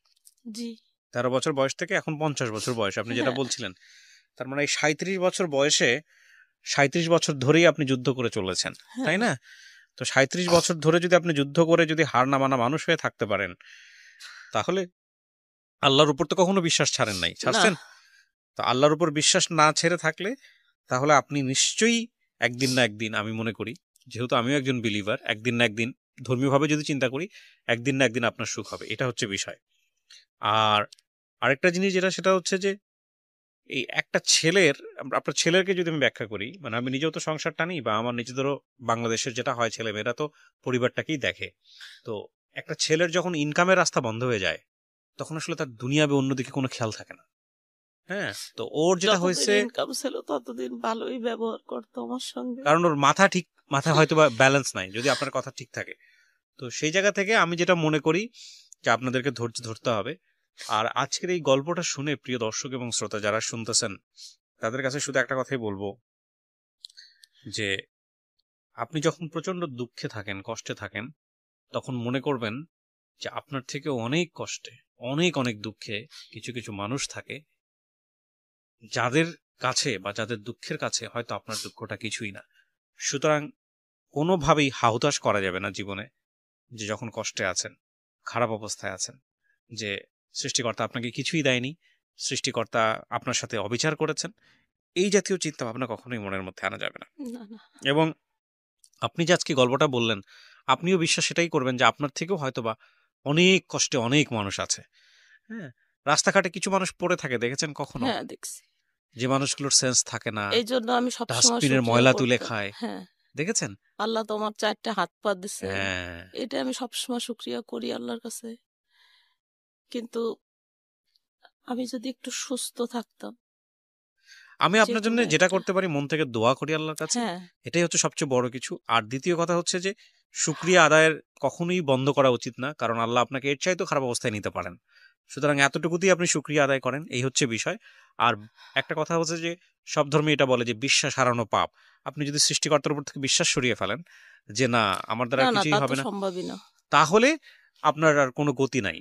জি। 13 বছর বয়স থেকে এখন 50 বছর বয়স, আপনি যেটা হ্যাঁ। বলছিলেন। তার মানে এই 37 বছর বয়সে, 37 বছর ধরেই আপনি যুদ্ধ করে চলেছেন, তাই হ্যাঁ। না? তো 37 বছর ধরে যদি আপনি যুদ্ধ করে যদি হার না মানা মানুষ হয়ে থাকতে পারেন, তাহলে আল্লাহর উপর তো কখনো বিশ্বাস ছাড়েন নাই, না। ছাড়ছেন? তো আল্লাহর উপর বিশ্বাস না ছেড়ে থাকলে, তাহলে আপনি নিশ্চয়ই একদিন না একদিন, আমি মনে করি, যেহেতু আমিও একজন বিলিভার, একদিন না একদিন, ধর্মীয়ভাবে যদি চিন্তা করি, একদিন না একদিন আপনার সুখ হবে, এটা হচ্ছে বিষয়। আর আরেকটা জিনিস যেটা, সেটা হচ্ছে যে এই একটা ছেলের, আপনার ছেলেরকে যদি আমি ব্যাখ্যা করি, মানে আমি নিজেও তো সংসার টানি, বা আমার নিজেদেরও বাংলাদেশের যেটা হয়, ছেলে মেয়েরা তো পরিবারটাকেই দেখে। তো একটা ছেলের যখন ইনকামের রাস্তা বন্ধ হয়ে যায়, তখন আসলে তার দুনিয়াবে অন্যদিকে কোনো খেয়াল থাকে না। হ্যাঁ, তো ওর যেটা যতদিন হয়েছে, ইনকাম ছিল ততদিন ভালোই ব্যবহার করতো আমার সঙ্গে। কারণ ওর মাথা ঠিক, মাথায় হয়তো বা ব্যালেন্স নাই, যদি আপনার কথা ঠিক থাকে। তো সেই জায়গা থেকে আমি যেটা মনে করি, যে আপনাদেরকে ধৈর্য ধরতে হবে। আর আজকের এই গল্পটা শুনে প্রিয় দর্শক এবং শ্রোতা যারা শুনতেছেন, তাদের কাছে শুধু একটা কথাই বলবো, যে আপনি যখন প্রচন্ড দুঃখে থাকেন, কষ্টে থাকেন, তখন মনে করবেন যে আপনার থেকে অনেক কষ্টে, অনেক অনেক দুঃখে কিছু কিছু মানুষ থাকে, যাদের কাছে বা যাদের দুঃখের কাছে হয়তো আপনার দুঃখটা কিছুই না। সুতরাং কোনোভাবেই হাহুতাশ করা যাবে না জীবনে, যে যখন কষ্টে আছেন, খারাপ অবস্থায় আছেন, যে সৃষ্টিকর্তা আপনাকে কিছুই দেয়নি, সৃষ্টিকর্তা আপনার সাথে অবিচার করেছেন, এই জাতীয় চিন্তা ভাবনা কখনোই মনের মধ্যে আনা যাবে না। না, না। এবং আপনি যে আজকে গল্পটা বললেন, আপনিও বিশ্বাস সেটাই করবেন যে আপনার থেকেও হয়তোবা অনেক কষ্টে অনেক মানুষ আছে। হ্যাঁ, রাস্তাঘাটে কিছু মানুষ পড়ে থাকে, দেখেছেন কখনো? হ্যাঁ, দেখছি। যে মানুষগুলোর সেন্স থাকে না, এই জন্য আমি সবসময় ডাস্টবিনের শুকরিয়া ময়লা তুলে করতাম। খায়, হ্যাঁ, দেখেছেন? আল্লাহ তো আমার 4টা হাত পা দিছে, হ্যাঁ, এটা আমি সবসময় শুকরিয়া করি আল্লাহর কাছে। কিন্তু আমি যদি একটু সুস্থ থাকতাম, আমি যে আপনার জন্য কোনো যেটা একটা। করতে পারি মন থেকে দোয়া করি আল্লাহর কাছে। হ্যাঁ, এটাই হচ্ছে সবচেয়ে বড় কিছু। আর দ্বিতীয় কথা হচ্ছে যে শুকরিয়া আদায়ের কখনোই বন্ধ করা উচিত না, কারণ আল্লাহ আপনাকে এর চাইতেও খারাপ অবস্থায় নিতে পারেন। সুতরাং এতটুকুতেই আপনি শুকরিয়া আদায় করেন, এই হচ্ছে বিষয়। আর একটা কথা হচ্ছে যে সব ধর্মে এটা বলে যে বিশ্বাস হারানো পাপ। আপনি যদি সৃষ্টিকর্তার উপর থেকে বিশ্বাস সরিয়ে ফেলেন যে না, আমার দ্বারা না আর না, কিছুই তা তো হবে না, সম্ভবই না। তাহলে আপনার আর কোনো গতি নাই।